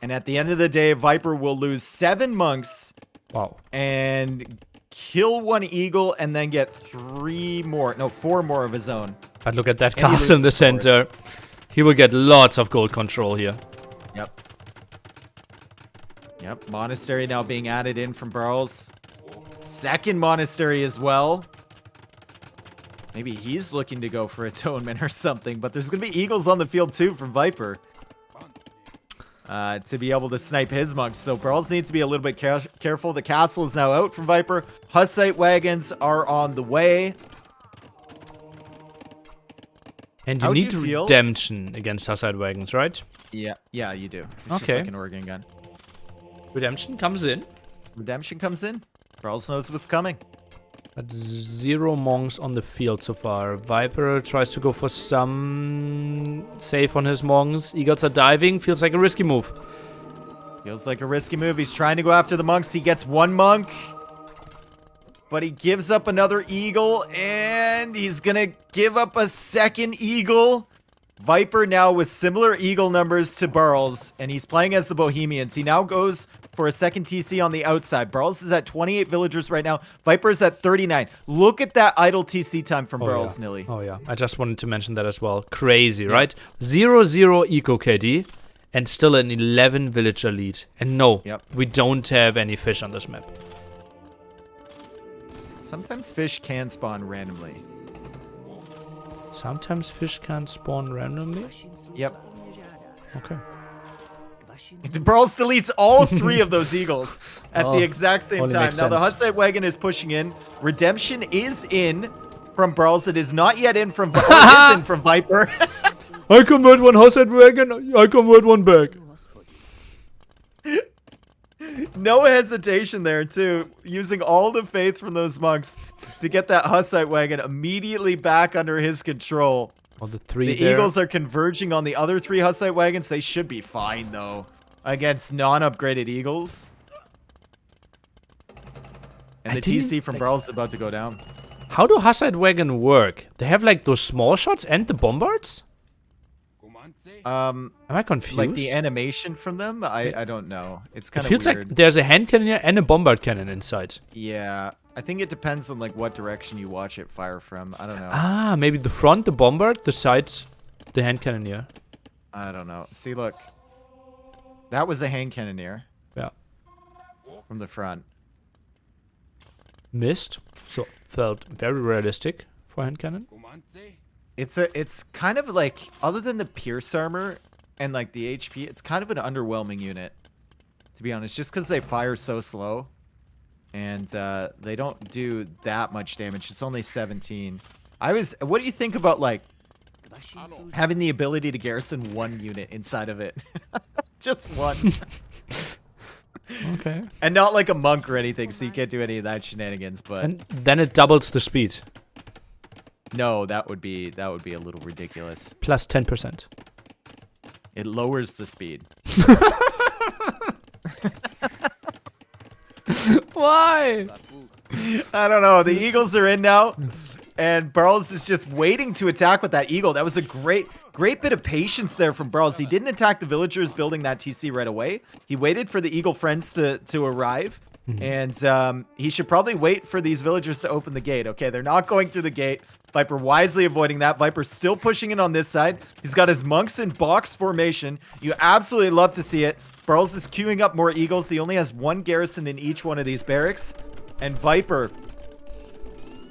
And at the end of the day, Viper will lose 7 monks. Wow. And kill 1 eagle and then get 4 more of his own. But look at that castle in the center. He will get lots of gold control here. Yep, monastery now being added in from Barles. 2nd monastery as well. Maybe he's looking to go for atonement or something, but there's going to be eagles on the field too from Viper. To be able to snipe his monks. So Barles needs to be a little bit careful. The castle is now out from Viper. Hussite wagons are on the way. And you need redemption against Hussite wagons, right? Yeah, you do. It's okay. Just like an organ gun. Redemption comes in. Redemption comes in. Barles knows what's coming. But 0 monks on the field so far. Viper tries to go for some save on his monks. Eagles are diving. Feels like a risky move. Feels like a risky move. He's trying to go after the monks. He gets one monk. But he gives up another eagle. And he's going to give up a second eagle. Viper now with similar eagle numbers to Barles. And he's playing as the Bohemians. He now goes for a second TC on the outside. Barles is at 28 villagers right now. Viper is at 39. Look at that idle TC time from Barles, yeah. Nilly. Oh, yeah. I just wanted to mention that as well. Crazy, right? 0-0 eco KD and still an 11 villager lead. And no, we don't have any fish on this map. Sometimes fish can spawn randomly. Sometimes fish can spawn randomly? Yep. Okay. Barles deletes all 3 of those eagles at the exact same time. Now the Hussite wagon is pushing in. Redemption is in from Barles. It is not yet in from Viper. I convert one Hussite wagon. I convert one back. No hesitation there too. Using all the faith from those monks to get that Hussite wagon immediately back under his control. Well, the Eagles are converging on the other 3 Hussite wagons. They should be fine though against non-upgraded eagles. And the TC from Barles is about to go down. How do Hussite wagon work? They have like those small shots and the bombards? Am I confused? Like the animation from them? I don't know. It's kind of weird. It feels like there's a hand cannon and a bombard cannon inside. Yeah. I think it depends on like what direction you watch it fire from. I don't know. Ah, maybe the front, the bombard, the sides, the hand cannoneer. I don't know. See, look. That was a hand cannoneer. Yeah. From the front. Missed. So felt very realistic for hand cannon. It's kind of like, other than the pierce armor and like the HP, it's kind of an underwhelming unit, to be honest, just because they fire so slow and they don't do that much damage. It's only 17. What do you think about like having the ability to garrison 1 unit inside of it? Just 1. Okay. And not like a monk or anything, so you can't do any of that shenanigans, but and then it doubles the speed. No, that would be a little ridiculous. Plus 10%. It lowers the speed. Why? I don't know. The Eagles are in now, and Barles is just waiting to attack with that eagle. That was a great bit of patience there from Barles. He didn't attack the villagers building that TC right away. He waited for the eagle friends to arrive. And he should probably wait for these villagers to open the gate. Okay, they're not going through the gate. Viper wisely avoiding that. Viper still pushing in on this side. He's got his monks in box formation. You absolutely love to see it. Barles is queuing up more eagles. He only has 1 garrison in each one of these barracks. And Viper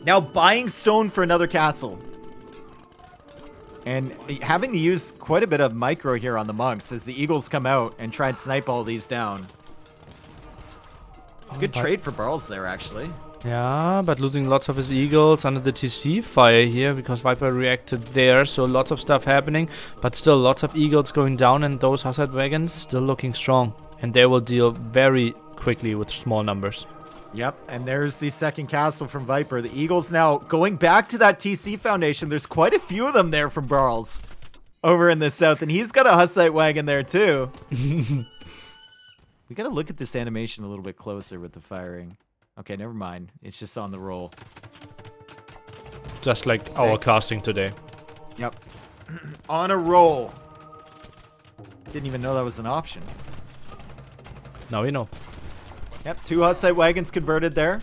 now buying stone for another castle. And having to use quite a bit of micro here on the monks as the eagles come out and try and snipe all these down. Good trade for Barles there, actually. Yeah, but losing lots of his eagles under the TC fire here because Viper reacted there, so lots of stuff happening, but still lots of eagles going down and those Hussite wagons still looking strong. And they will deal very quickly with small numbers. Yep, and there's the second castle from Viper. The eagles now going back to that TC foundation. There's quite a few of them there from Barles over in the south, and he's got a Hussite wagon there too. We gotta look at this animation a little bit closer with the firing. Okay, never mind. It's just on the roll. Just like our casting today. Yep. On a roll. Didn't even know that was an option. Now we know. Yep, 2 Hussite wagons converted there.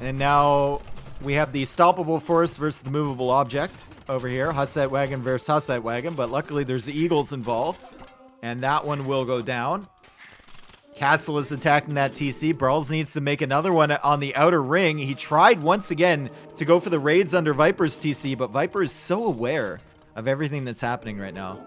And now we have the stoppable force versus the movable object over here. Hussite wagon versus Hussite wagon, but luckily there's the eagles involved. And that one will go down. Castle is attacking that TC. Barles needs to make another one on the outer ring. He tried once again to go for the raids under Viper's TC, but Viper is so aware of everything that's happening right now.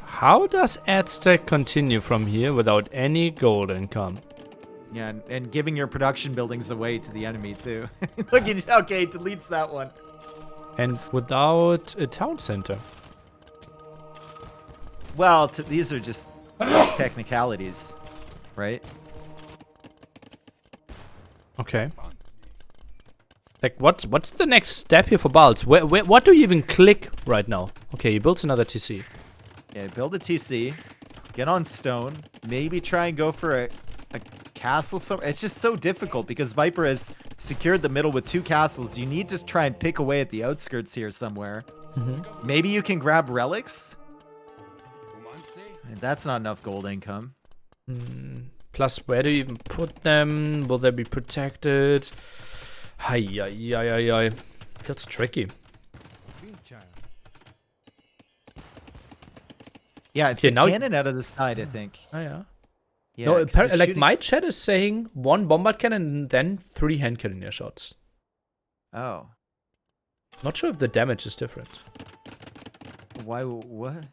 How does Aztec continue from here without any gold income? Yeah, and giving your production buildings away to the enemy too. Look, okay, deletes that one. And without a town center. Well, these are just technicalities, right? Okay. Like, what's the next step here for Barles? What do you even click right now? Okay, you built another TC. Yeah, build a TC, get on stone, maybe try and go for a castle somewhere. It's just so difficult because Viper has secured the middle with 2 castles. You need to try and pick away at the outskirts here somewhere. Maybe you can grab relics. And that's not enough gold income. Plus, where do you even put them? Will they be protected? Hi. Feels tricky. Yeah, it's Okay, a now cannon out of the side, I think. Oh, yeah. Yeah, No, 'cause it's like shooting- my chat is saying 1 bombard cannon and then 3 hand cannoneer shots. Oh. Not sure if the damage is different. Why? What?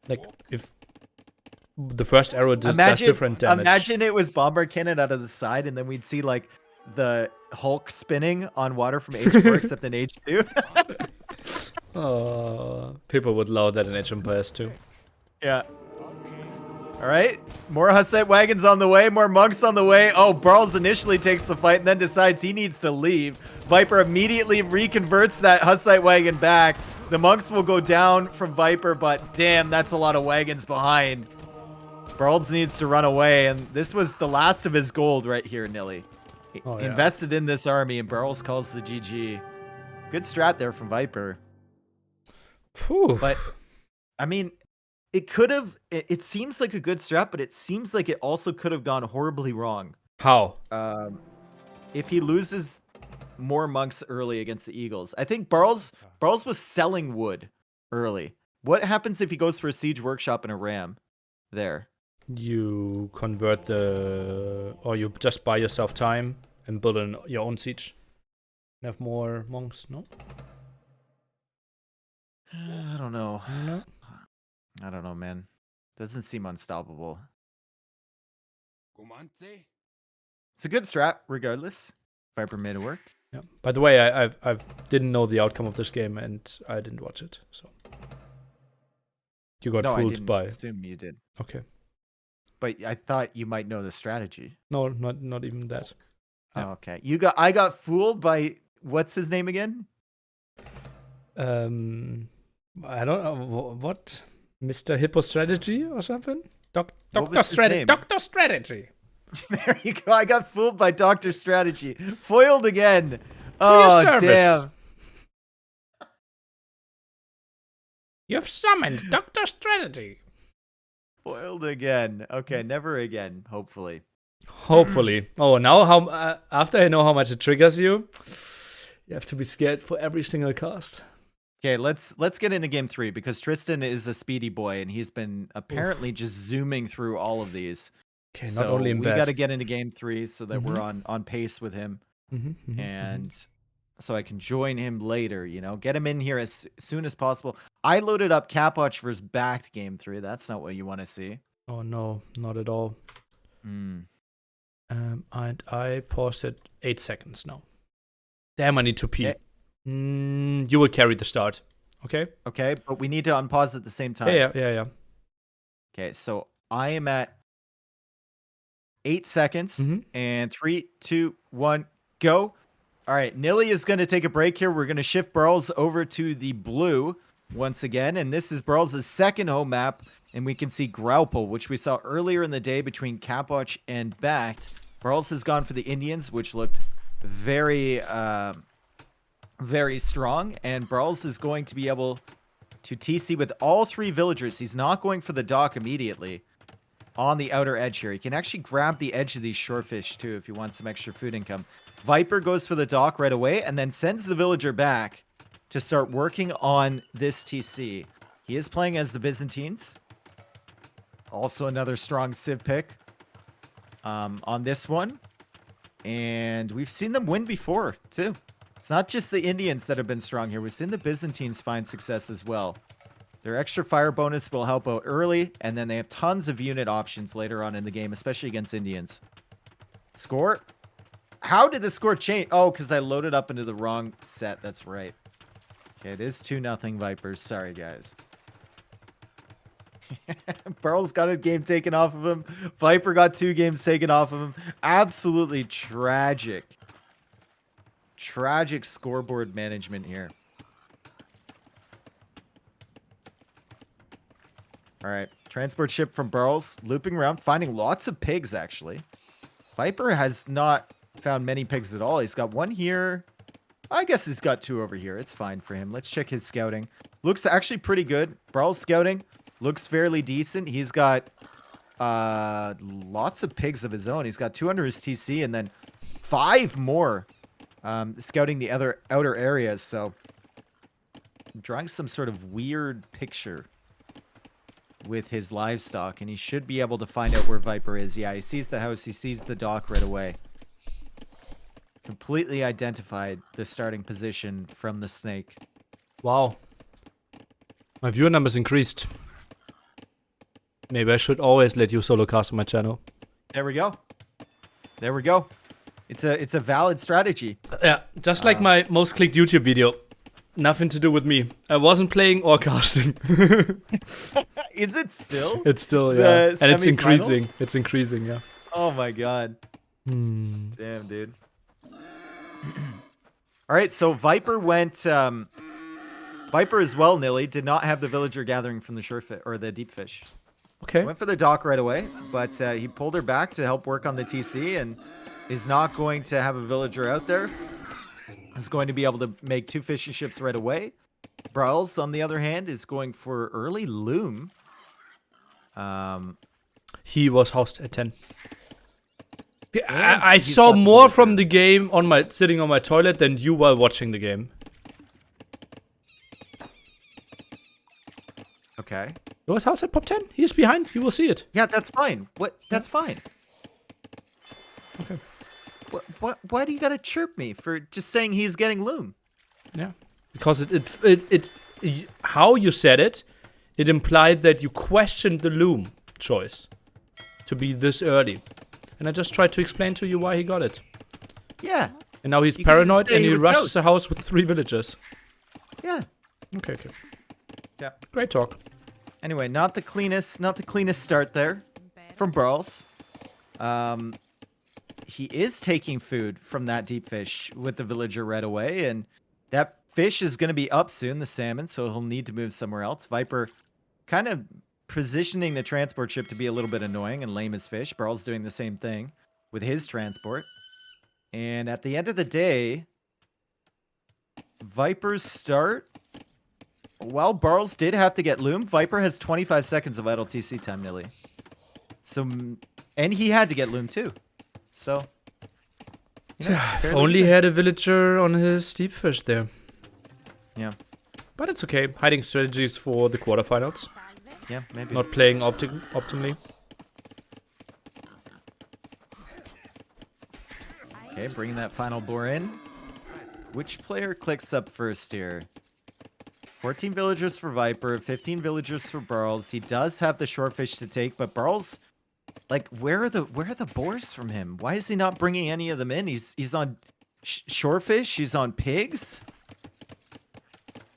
Like, if the first arrow does different damage. Imagine it was bombard cannon out of the side, and then we'd see like the Hulk spinning on water from H4, except in H2. People would love that in Age of Empires too. Yeah. All right. More Hussite wagons on the way. More monks on the way. Oh, Barles initially takes the fight and then decides he needs to leave. Viper immediately reconverts that Hussite wagon back. The monks will go down from Viper, but damn, that's a lot of wagons behind. Barles needs to run away, and this was the last of his gold right here, Nilly. He invested in this army, and Barles calls the GG. Good strat there from Viper. Whew. But, I mean, it could have... It seems like a good strat, but it seems like it also could have gone horribly wrong. How? If he loses more monks early against the Eagles. I think Barles was selling wood early. What happens if he goes for a siege workshop and a ram there? You convert or you just buy yourself time and build your own siege. And have more monks, no? I don't know. No. I don't know, man. Doesn't seem unstoppable. It's a good strat, regardless. Viper made it work. Yeah. By the way, I didn't know the outcome of this game and I didn't watch it, so you got fooled I didn't by. assume you did. Okay. But I thought you might know the strategy. No, not even that. Oh, okay. I got fooled by what's his name again? I don't know what, Mr. Hippo Strategy or something. Doctor Strategy. Doctor Strategy. There you go. I got fooled by Dr. Strategy. Foiled again. Oh, damn. You've summoned Dr. Strategy. Foiled again. Okay, never again, hopefully. Hopefully. Oh, now after I know how much it triggers you have to be scared for every single cast. Okay, let's get into game 3 because Tristan is a speedy boy and he's been apparently just zooming through all of these. Okay, so not only in we bed. got to get into game 3 so that we're on pace with him, and so I can join him later. You know, get him in here as soon as possible. I loaded up Capwatch versus Backed game 3. That's not what you want to see. Oh no, not at all. And I paused it 8 seconds now. Damn, I need to pee. Okay. You will carry the start. Okay. Okay, but we need to unpause at the same time. Yeah. Okay, so I am at 8 seconds, and 3, 2, 1, go. All right, Nilly is going to take a break here. We're going to shift Barles over to the blue once again, and this is Barles' second home map, and we can see Graupel, which we saw earlier in the day between Capwatch and Backed. Barles has gone for the Indians, which looked very, very strong, and Barles is going to be able to TC with all 3 villagers. He's not going for the dock immediately on the outer edge here. He can actually grab the edge of these shorefish too if you want some extra food income. Viper goes for the dock right away and then sends the villager back to start working on this TC. He is playing as the Byzantines. Also another strong civ pick on this one. And we've seen them win before too. It's not just the Indians that have been strong here. We've seen the Byzantines find success as well. Their extra fire bonus will help out early, and then they have tons of unit options later on in the game, especially against Indians. Score? How did the score change? Oh, because I loaded up into the wrong set. That's right. Okay, it is 2-0 Vipers. Sorry, guys. Barles got a game taken off of him. Viper got 2 games taken off of him. Absolutely tragic. Tragic scoreboard management here. All right. Transport ship from Barles. Looping around, finding lots of pigs, actually. Viper has not found many pigs at all. He's got 1 here. I guess he's got 2 over here. It's fine for him. Let's check his scouting. Looks actually pretty good. Barles scouting looks fairly decent. He's got lots of pigs of his own. He's got 2 under his TC and then 5 more scouting the other outer areas. So drawing some sort of weird picture with his livestock, and he should be able to find out where Viper is. Yeah, he sees the house. He sees the dock right away. Completely identified the starting position from the snake. Wow. My viewer numbers increased. Maybe I should always let you solo cast on my channel. There we go. There we go. It's a valid strategy. Yeah, just like my most clicked YouTube video. Nothing to do with me. I wasn't playing or casting. Is it still? It's still, yeah. And it's semi-final? increasing. It's increasing, yeah. Oh my god. Damn, dude. All right, so Viper went. Viper as well, Nilly, did not have the villager gathering from the shore fish or the deep fish. Okay. Went for the dock right away, but he pulled her back to help work on the TC and is not going to have a villager out there. Is going to be able to make 2 fishing ships right away. Barles, on the other hand, is going for early loom. He was housed at 10. And I he's saw got the more villager. from the game on my sitting on my toilet than you while watching the game. Okay. He was housed at pop 10. He is behind. You will see it. Yeah, that's fine. What? That's fine. Okay. What? Why do you gotta chirp me for just saying he's getting loom? Yeah. Because how you said it, it implied that you questioned the loom choice to be this early. And I just tried to explain to you why he got it. Yeah. And now he's You can just paranoid say and he he was rushes ghost. a house with 3 villagers. Yeah. Okay, okay. Yeah. Great talk. Anyway, not the cleanest start there from Barles. He is taking food from that deep fish with the villager right away, and that fish is going to be up soon, the salmon, so he'll need to move somewhere else. Viper kind of positioning the transport ship to be a little bit annoying and lame as fish. Barles doing the same thing with his transport. And at the end of the day, Viper's start, while Barles did have to get loom, Viper has 25 seconds of idle TC time, Nilly. So, and he had to get loom too. So, If fairly only even. had a villager on his deep fish there. Yeah. But it's okay. Hiding strategies for the quarterfinals. Yeah, maybe. Not playing optimally. Okay, bringing that final boar in. Which player clicks up first here? 14 villagers for Viper, 15 villagers for Barles. He does have the short fish to take, but Barles, like, where are the boars from him? Why is he not bringing any of them in? He's on shore fish. He's on pigs,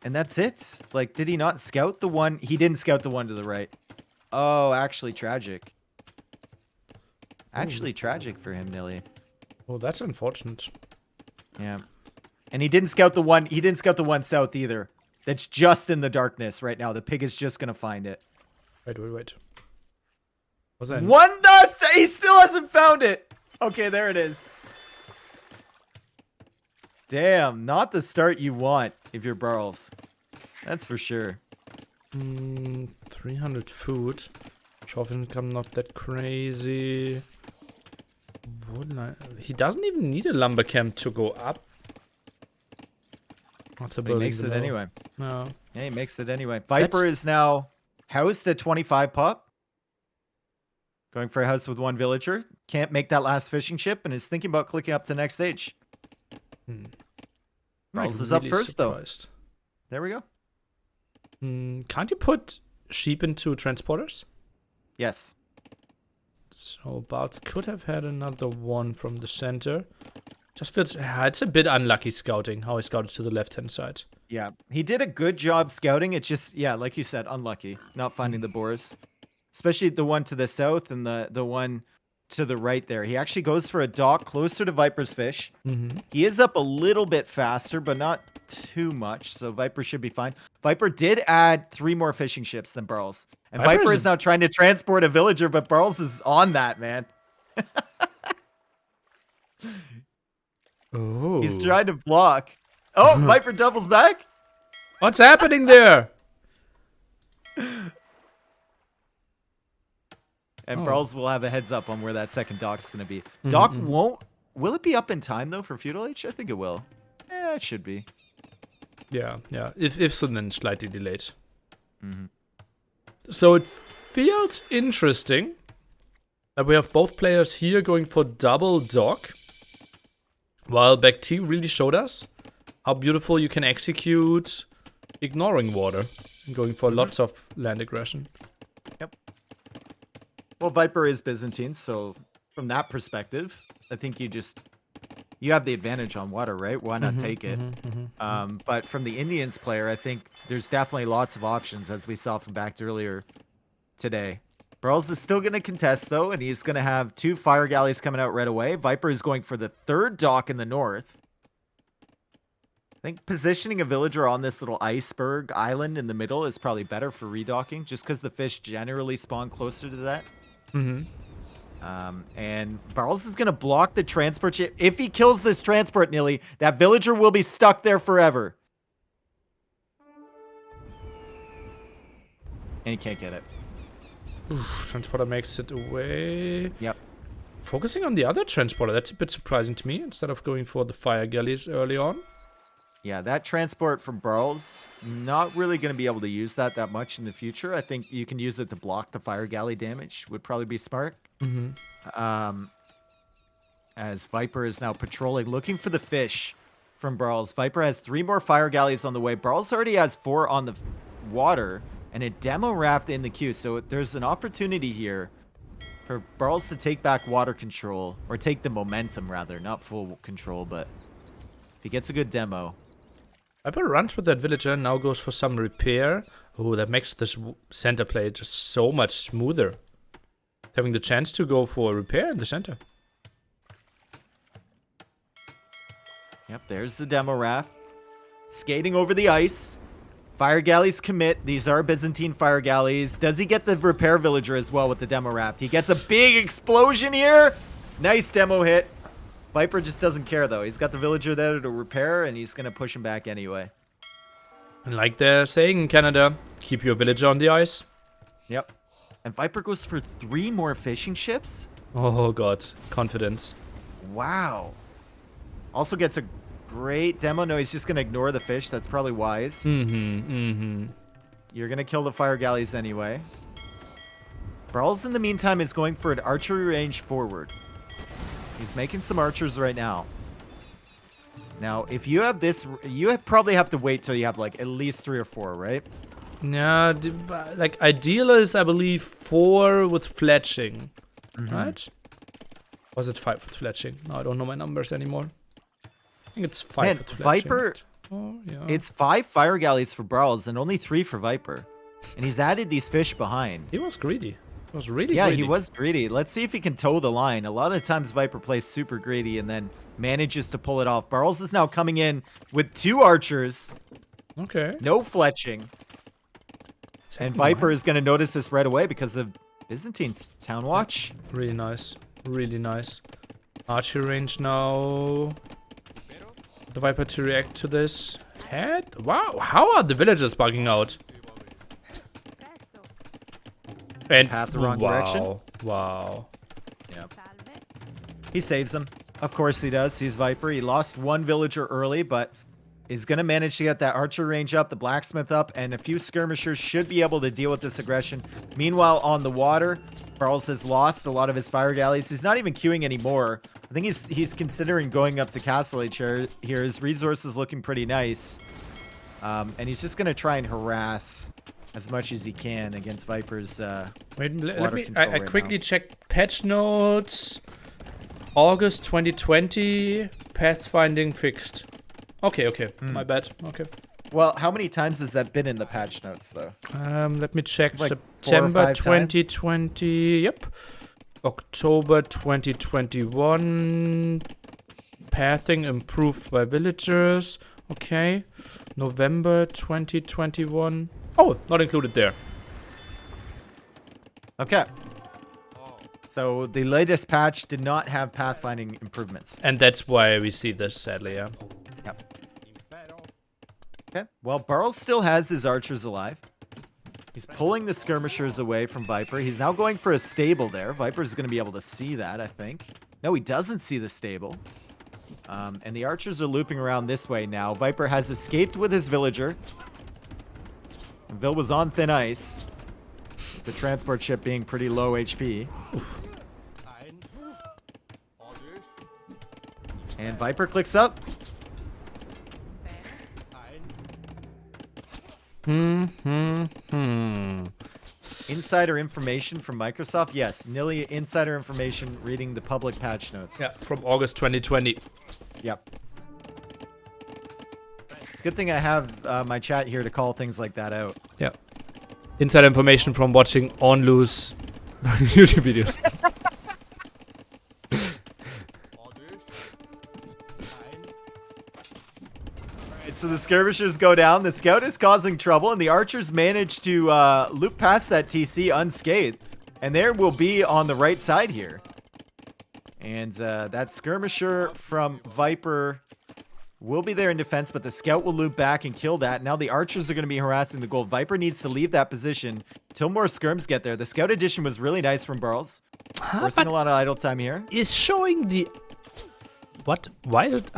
and that's it. Like, did he not scout the one? He didn't scout the one to the right. Oh, actually tragic. Actually tragic for him, Nilly. Oh, that's unfortunate. Yeah. And he didn't scout the one. He didn't scout the one south either. That's just in the darkness right now. The pig is just gonna find it. Wait. Was that? One dust. He still hasn't found it. Okay, there it is. Damn, not the start you want if you're Barles. That's for sure. 300 food. Shop income not that crazy. He doesn't even need a lumber camp to go up. After But he building makes it below. anyway. No. Yeah, he makes it anyway. Viper is now housed at 25 pop. Going for a house with 1 villager. Can't make that last fishing ship and is thinking about clicking up to next stage. Barles is up first, though. There we go. Can't you put sheep into transporters? Yes. So Barles could have had another one from the center. Just feels it's a bit unlucky scouting how he scouted to the left-hand side. Yeah, he did a good job scouting. It's just, yeah, like you said, unlucky not finding the boars, especially the one to the south and the one to the right there. He actually goes for a dock closer to Viper's fish. He is up a little bit faster, but not too much, so Viper should be fine. Viper did add 3 more fishing ships than Barles. And Viper is now trying to transport a villager, but Barles is on that, man. Oh. He's trying to block. Oh, Viper doubles back. What's happening there? And Barles will have a heads up on where that second dock's going to be. Dock won't... Will it be up in time, though, for Feudal Age? I think it will. Yeah, it should be. Yeah. If so, then slightly delayed. So it feels interesting that we have both players here going for double dock, while back T really showed us how beautiful you can execute ignoring water and going for lots of land aggression. Yep. Well, Viper is Byzantine, so from that perspective, I think you have the advantage on water, right? Why not take it? But from the Indians player, I think there's definitely lots of options, as we saw from back earlier today. Barles is still going to contest, though, and he's going to have 2 fire galleys coming out right away. Viper is going for the 3rd dock in the north. I think positioning a villager on this little iceberg island in the middle is probably better for redocking, just because the fish generally spawn closer to that. And Barles is going to block the transport ship. If he kills this transport, Nilly, that villager will be stuck there forever. And he can't get it. Oof, transporter makes it away. Yep. Focusing on the other transporter, that's a bit surprising to me, instead of going for the fire galleys early on. Yeah, that transport from Barles, not really going to be able to use that much in the future. I think you can use it to block the fire galley damage, would probably be smart. As Viper is now patrolling, looking for the fish from Barles. Viper has 3 more fire galleys on the way. Barles already has 4 on the water and a demo raft in the queue. So there's an opportunity here for Barles to take back water control, or take the momentum rather, not full control, but if he gets a good demo. Viper runs with that villager and now goes for some repair. Oh, that makes this center play just so much smoother. Having the chance to go for a repair in the center. Yep, there's the demo raft. Skating over the ice. Fire galleys commit. These are Byzantine fire galleys. Does he get the repair villager as well with the demo raft? He gets a big explosion here. Nice demo hit. Viper just doesn't care, though. He's got the villager there to repair, and he's going to push him back anyway. And like they're saying in Canada, keep your villager on the ice. Yep. And Viper goes for 3 more fishing ships? Oh, God. Confidence. Wow. Also gets a great demo. No, he's just going to ignore the fish. That's probably wise. You're going to kill the fire galleys anyway. Barles, in the meantime, is going for an archery range forward. He's making some archers right now. Now, if you have this, you probably have to wait till you have like at least 3 or 4, right? Yeah, like ideal is, I believe, 4 with fletching, right? Or was it 5 with fletching? No, I don't know my numbers anymore. I think it's 5 with fletching. Viper, it's 5 fire galleys for Barles and only 3 for Viper. And he's added these fish behind. He was greedy. He was really greedy. Yeah, he was greedy. Let's see if he can toe the line. A lot of times Viper plays super greedy and then manages to pull it off. Barles is now coming in with 2 archers. Okay. No fletching. And Viper is going to notice this right away because of Byzantine's Town Watch. Really nice. Really nice. Archery range now. The Viper to react to this. Head? Wow, how are the villagers bugging out? And Path the wrong direction. Wow. Yep. He saves him. Of course he does. He's Viper. He lost 1 villager early, but is going to manage to get that archer range up, the blacksmith up, and a few skirmishers should be able to deal with this aggression. Meanwhile, on the water, Barles has lost a lot of his fire galleys. He's not even queuing anymore. I think he's considering going up to Castle Age here. His resources looking pretty nice. And he's just going to try and harass as much as he can against Viper's Wait, water control I right quickly now. check patch notes. August 2020, pathfinding fixed. Okay, my bad. Okay. Well, how many times has that been in the patch notes, though? Let me check. Like 4 or September 5 times? 2020. Yep. October 2021. Pathing improved by villagers. Okay. November 2021. Oh, not included there. Okay. So the latest patch did not have pathfinding improvements. And that's why we see this, sadly, yeah. Yep. Okay. Well, Barles still has his archers alive. He's pulling the skirmishers away from Viper. He's now going for a stable there. Viper's going to be able to see that, I think. No, he doesn't see the stable. And the archers are looping around this way now. Viper has escaped with his villager. And Vil was on thin ice. The transport ship being pretty low HP. Oof. And Viper clicks up. Insider information from Microsoft? Yes, Nilly insider information reading the public patch notes. Yeah, from August 2020. Yep. It's a good thing I have my chat here to call things like that out. Yeah. Inside information from watching on loose YouTube videos. So the skirmishers go down, the scout is causing trouble, and the archers manage to loop past that TC unscathed. And there will be on the right side here. And that skirmisher from Viper will be there in defense, but the scout will loop back and kill that. Now the archers are going to be harassing the gold. Viper needs to leave that position till more skirms get there. The scout addition was really nice from Barles. We're seeing a lot of idle time here. Is showing the... What? Why is it...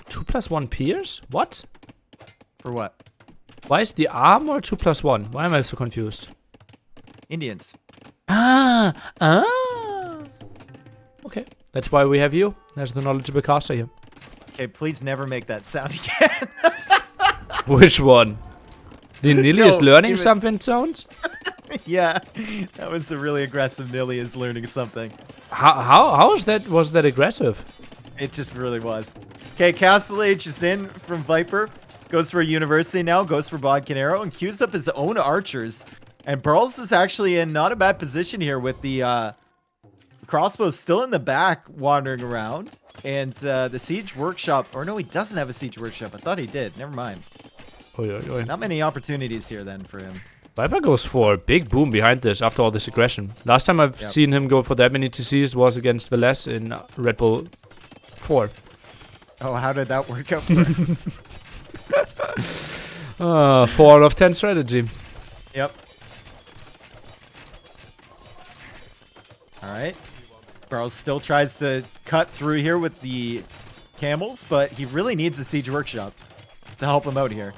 2+1 Pierce? What? For what? Why is the armor 2+1? Why am I so confused? Indians. Okay, that's why we have you. There's the knowledgeable caster here. Okay, please never make that sound again. Which one? The Nilly is learning even... something sound? Yeah, that was a really aggressive Nilly is learning something. How is that? Was that aggressive? It just really was. Okay, Castle Age is in from Viper. Goes for a university now. Goes for Bodkin Arrow and queues up his own archers. And Barles is actually in not a bad position here with the crossbows still in the back wandering around. And the siege workshop. Or no, he doesn't have a siege workshop. I thought he did. Never mind. Oy. Not many opportunities here then for him. Viper goes for a big boom behind this after all this aggression. Last time I've seen him go for that many TCs was against Barles in Red Bull 4. Oh, how did that work out for him? 4 out of 10 strategy. Yep. All right. Barles still tries to cut through here with the camels, but he really needs a siege workshop to help him out here.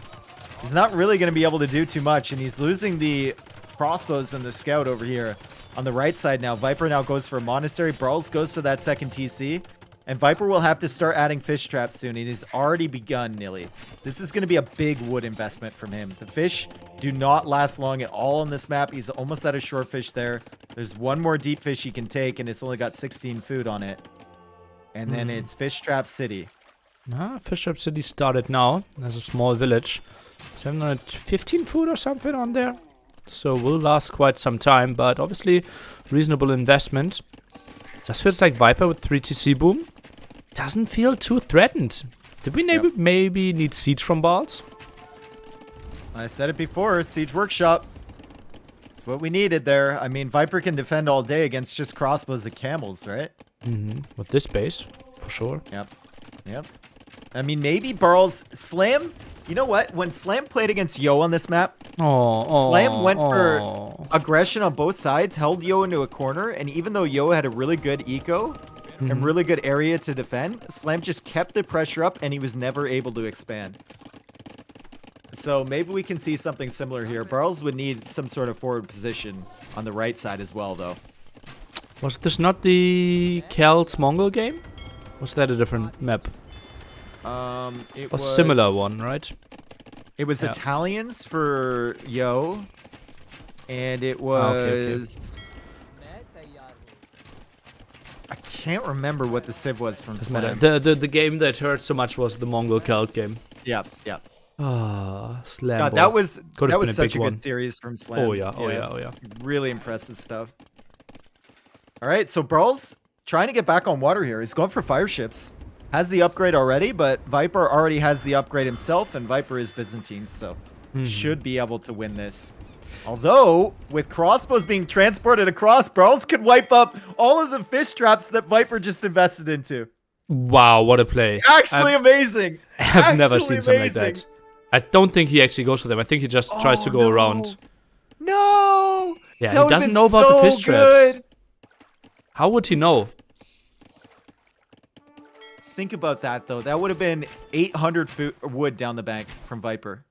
He's not really going to be able to do too much, and he's losing the crossbows and the scout over here on the right side now. Viper now goes for a monastery. Barles goes for that second TC. And Viper will have to start adding fish traps soon. It has already begun, Nilly. This is going to be a big wood investment from him. The fish do not last long at all on this map. He's almost out of shore fish there. There's one more deep fish he can take, and it's only got 16 food on it. And then it's Fish Trap City. Fish Trap City started now. There's a small village. 715 food or something on there. So will last quite some time, but obviously reasonable investment. Just feels like Viper with 3 TC boom. Doesn't feel too threatened. Did we maybe need siege from Barles? I said it before, siege workshop. It's what we needed there. I mean, Viper can defend all day against just crossbows and camels, right? With this base, for sure. Yep. I mean, maybe Barles... Slam... You know what? When Slam played against Yo on this map, Slam went for aggression on both sides, held Yo into a corner, and even though Yo had a really good eco and really good area to defend, Slam just kept the pressure up and he was never able to expand. So maybe we can see something similar here. Barles would need some sort of forward position on the right side as well, though. Was this not the Celts-Mongol game? Was that a different map? It was a similar one, right? It was Italians for Yo, and it was... I can't remember what the civ was from Slam. The game that hurt so much was the Mongol Celt game. Yeah, yeah. Ah, slam God, ball. that was Could have been a such big a one. good series from Slam. Oh yeah, oh yeah, oh yeah. Really impressive stuff. All right, so Barles trying to get back on water here. He's going for fire ships. Has the upgrade already, but Viper already has the upgrade himself, and Viper is Byzantine, so should be able to win this. Although, with crossbows being transported across, Barles could wipe up all of the fish traps that Viper just invested into. Wow, what a play. Actually amazing. I've never seen something like that. I don't think he actually goes for them. I think he just tries to go around. No! Yeah, That he doesn't know about the fish traps. How would he know? Think about that, though. That would have been 800 wood down the bank from Viper.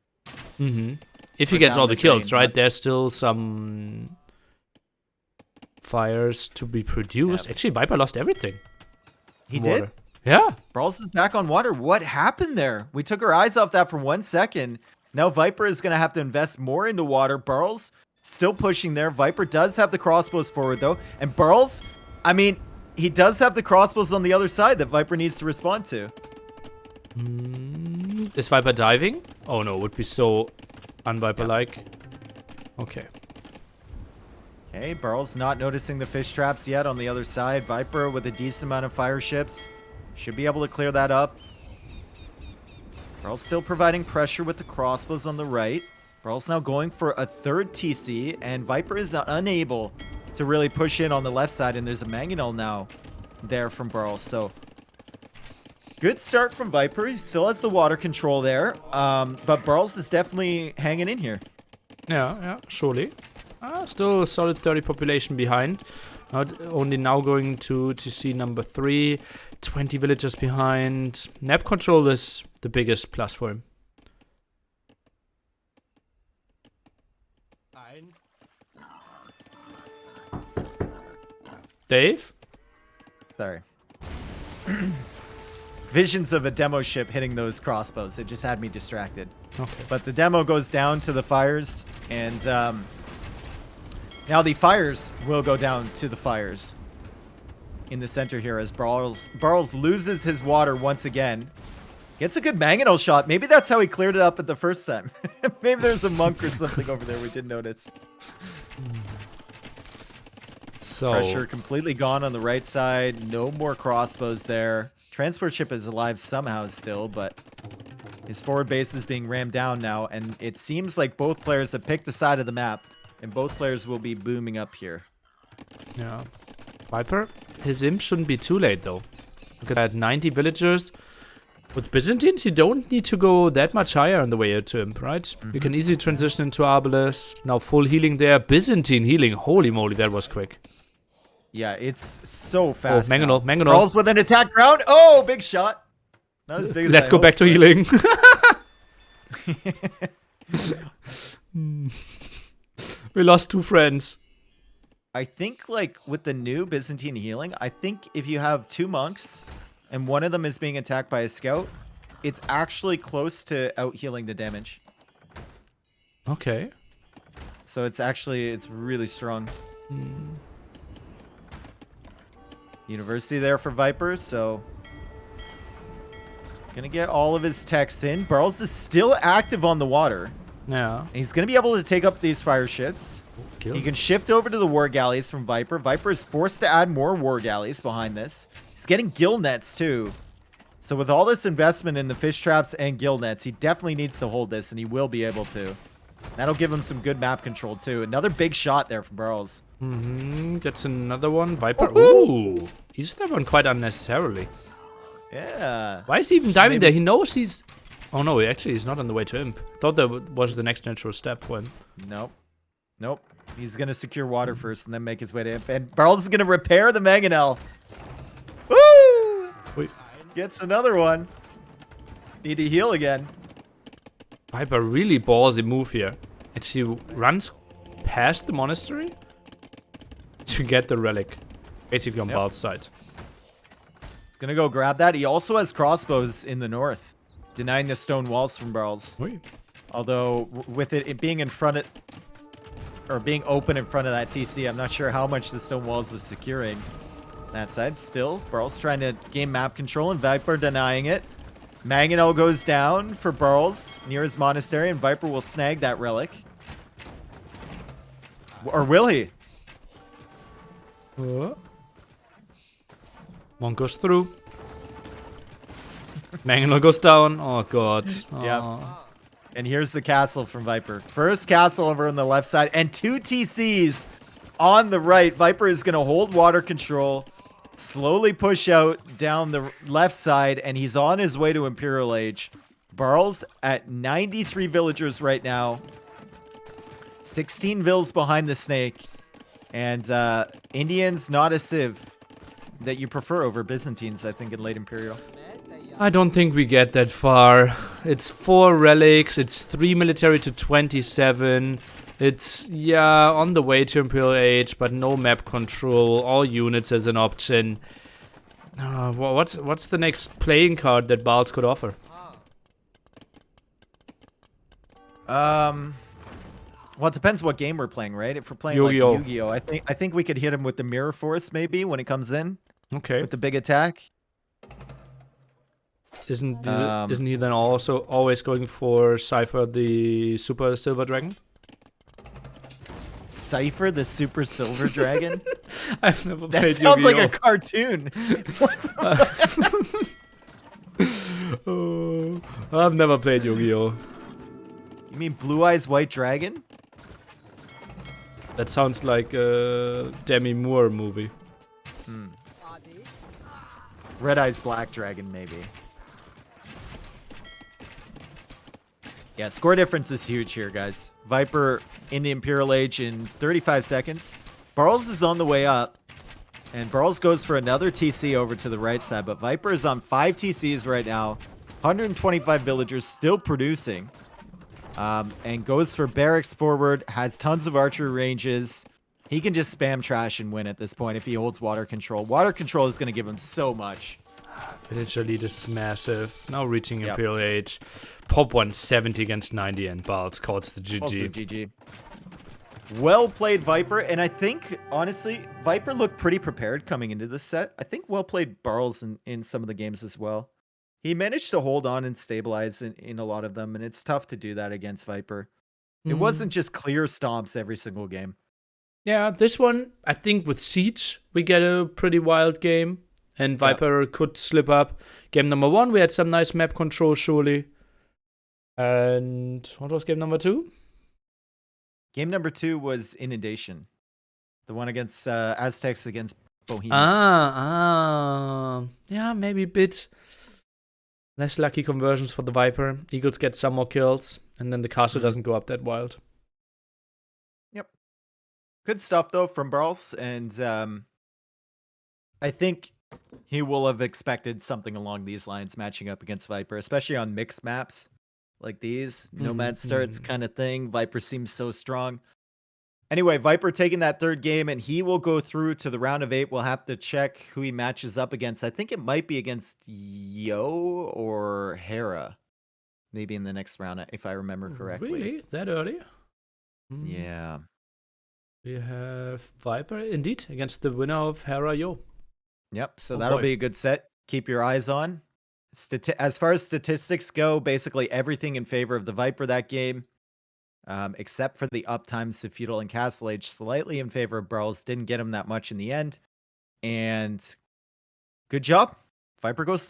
If he gets all the kills, right? There's still some fires to be produced. Yeah. Actually, Viper lost everything. He did? Yeah. Barles is back on water. What happened there? We took our eyes off that for 1 second. Now Viper is going to have to invest more into water. Barles still pushing there. Viper does have the crossbows forward, though. And Barles, I mean, he does have the crossbows on the other side that Viper needs to respond to. Is Viper diving? Oh no, would be so un-Viper-like. Okay. Okay, Barles not noticing the fish traps yet on the other side. Viper with a decent amount of fire ships. Should be able to clear that up. Barles still providing pressure with the crossbows on the right. Barles now going for a third TC, and Viper is unable to really push in on the left side, and there's a mangonel now there from Barles. So good start from Viper. He still has the water control there, but Barles is definitely hanging in here. Yeah, surely. Still a solid 30 population behind. Not only now going to TC number 3, 20 villagers behind. Map control is the biggest plus for him. Dave? Sorry. Visions of a demo ship hitting those crossbows. It just had me distracted. Okay. But the demo goes down to the fires, and now the fires will go down to the fires in the center here as Barles loses his water once again. Gets a good mangonel shot. Maybe that's how he cleared it up at the first time. Maybe there's a monk or something over there we didn't notice. So Pressure completely gone on the right side. No more crossbows there. Transport ship is alive somehow still, but his forward base is being rammed down now, and it seems like both players have picked the side of the map, and both players will be booming up here. yeah. Viper, his imp shouldn't be too late though. Look at that, 90 villagers. With Byzantines, you don't need to go that much higher on the way to imp, right? You can easily transition into Barles. Now full healing there. Byzantine healing. Holy moly, that was quick. Yeah, it's so fast. Oh, mangonel, mangonel. Barles with an attack ground. Oh, big shot. Not as big as Let's I go hoped, back to but- healing. We lost 2 friends. I think, like, with the new Byzantine healing, I think if you have 2 monks and one of them is being attacked by a scout, it's actually close to out-healing the damage. Okay. So it's really strong. University there for Viper, so gonna get all of his techs in. Barles is still active on the water. Yeah. And he's gonna be able to take up these fire ships. He can shift over to the war galleys from Viper. Viper is forced to add more war galleys behind this. He's getting gill nets too. So with all this investment in the fish traps and gill nets, he definitely needs to hold this, and he will be able to. That'll give him some good map control too. Another big shot there from Barles. Gets another one. Viper. Ooh. He's that one quite unnecessarily. Yeah. Why is he even diving there? He knows he's... Oh no, actually he's not on the way to imp. Thought that was the next natural step for him. Nope. Nope. He's going to secure water first and then make his way to imp. And Barles is going to repair the mangonel. Woo! Wait. Gets another one. Need to heal again. Viper really ballsy move here. And she runs past the monastery to get the relic. Basically on Barles' side. He's going to go grab that. He also has crossbows in the north, denying the stone walls from Barles. Wait. Although with it being in front of... or being open in front of that TC, I'm not sure how much the stone walls is securing that side. Still, Barles trying to gain map control and Viper denying it. Mangonel goes down for Barles near his monastery, and Viper will snag that relic. Or will he? One goes through. Mangonel goes down. Oh, God. Yeah. And here's the castle from Viper. First castle over on the left side, and 2 TCs on the right. Viper is going to hold water control, slowly push out down the left side, and he's on his way to Imperial Age. Barles at 93 villagers right now. 16 vills behind the snake. And Indians, not a civ that you prefer over Byzantines, I think, in late Imperial. I don't think we get that far. It's 4 relics, it's 3 military to 27. It's, yeah, on the way to Imperial Age, but no map control, all units as an option. What's the next playing card that Barles could offer? Well, it depends what game we're playing, right? If we're playing Yu-Gi-Oh. like Yu-Gi-Oh, I think we could hit him with the Mirror Force maybe when it comes in. Okay. With the big attack. Isn't he then also always going for Cypher the Super Silver Dragon? Cypher the Super Silver Dragon? I've never That played sounds Yu-Gi-Oh. like a cartoon. Oh, I've never played Yu-Gi-Oh. You mean Blue Eyes White Dragon? That sounds like a Demi Moore movie. Red Eyes Black Dragon, maybe. Yeah, score difference is huge here, guys. Viper in the Imperial Age in 35 seconds. Barles is on the way up. And Barles goes for another TC over to the right side. But Viper is on 5 TCs right now. 125 villagers still producing. And goes for barracks forward. Has tons of archery ranges. He can just spam trash and win at this point if he holds water control. Water control is going to give him so much. Village lead is massive. Now reaching Imperial Age. Pop 170 against 90 and Barles calls the GG. Also GG. Well played, Viper. And I think, honestly, Viper looked pretty prepared coming into this set. I think well played Barles in some of the games as well. He managed to hold on and stabilize in a lot of them. And it's tough to do that against Viper. It wasn't just clear stomps every single game. Yeah, this one, I think with Siege, we get a pretty wild game. And Viper could slip up. Game number 1, we had some nice map control, surely. And what was game number 2? Game number 2 was Inundation. The one against Aztecs against Bohemians. Yeah, maybe a bit less lucky conversions for the Viper. Eagles get some more kills. And then the castle doesn't go up that wild. Yep. Good stuff, though, from Barles. And I think he will have expected something along these lines matching up against Viper, especially on mixed maps like these. Nomad starts kind of thing. Viper seems so strong. Anyway, Viper taking that 3rd game, and he will go through to the round of 8. We'll have to check who he matches up against. I think it might be against Yo or Hera. Maybe in the next round, if I remember correctly. Really? That early? Yeah. We have Viper, indeed, against the winner of Hera Yo. Yep, so that'll be a good set. Keep your eyes on. As far as statistics go, basically everything in favor of the Viper that game, except for the uptimes to Feudal and Castle Age, slightly in favor of Barles. Didn't get him that much in the end. And good job. Viper goes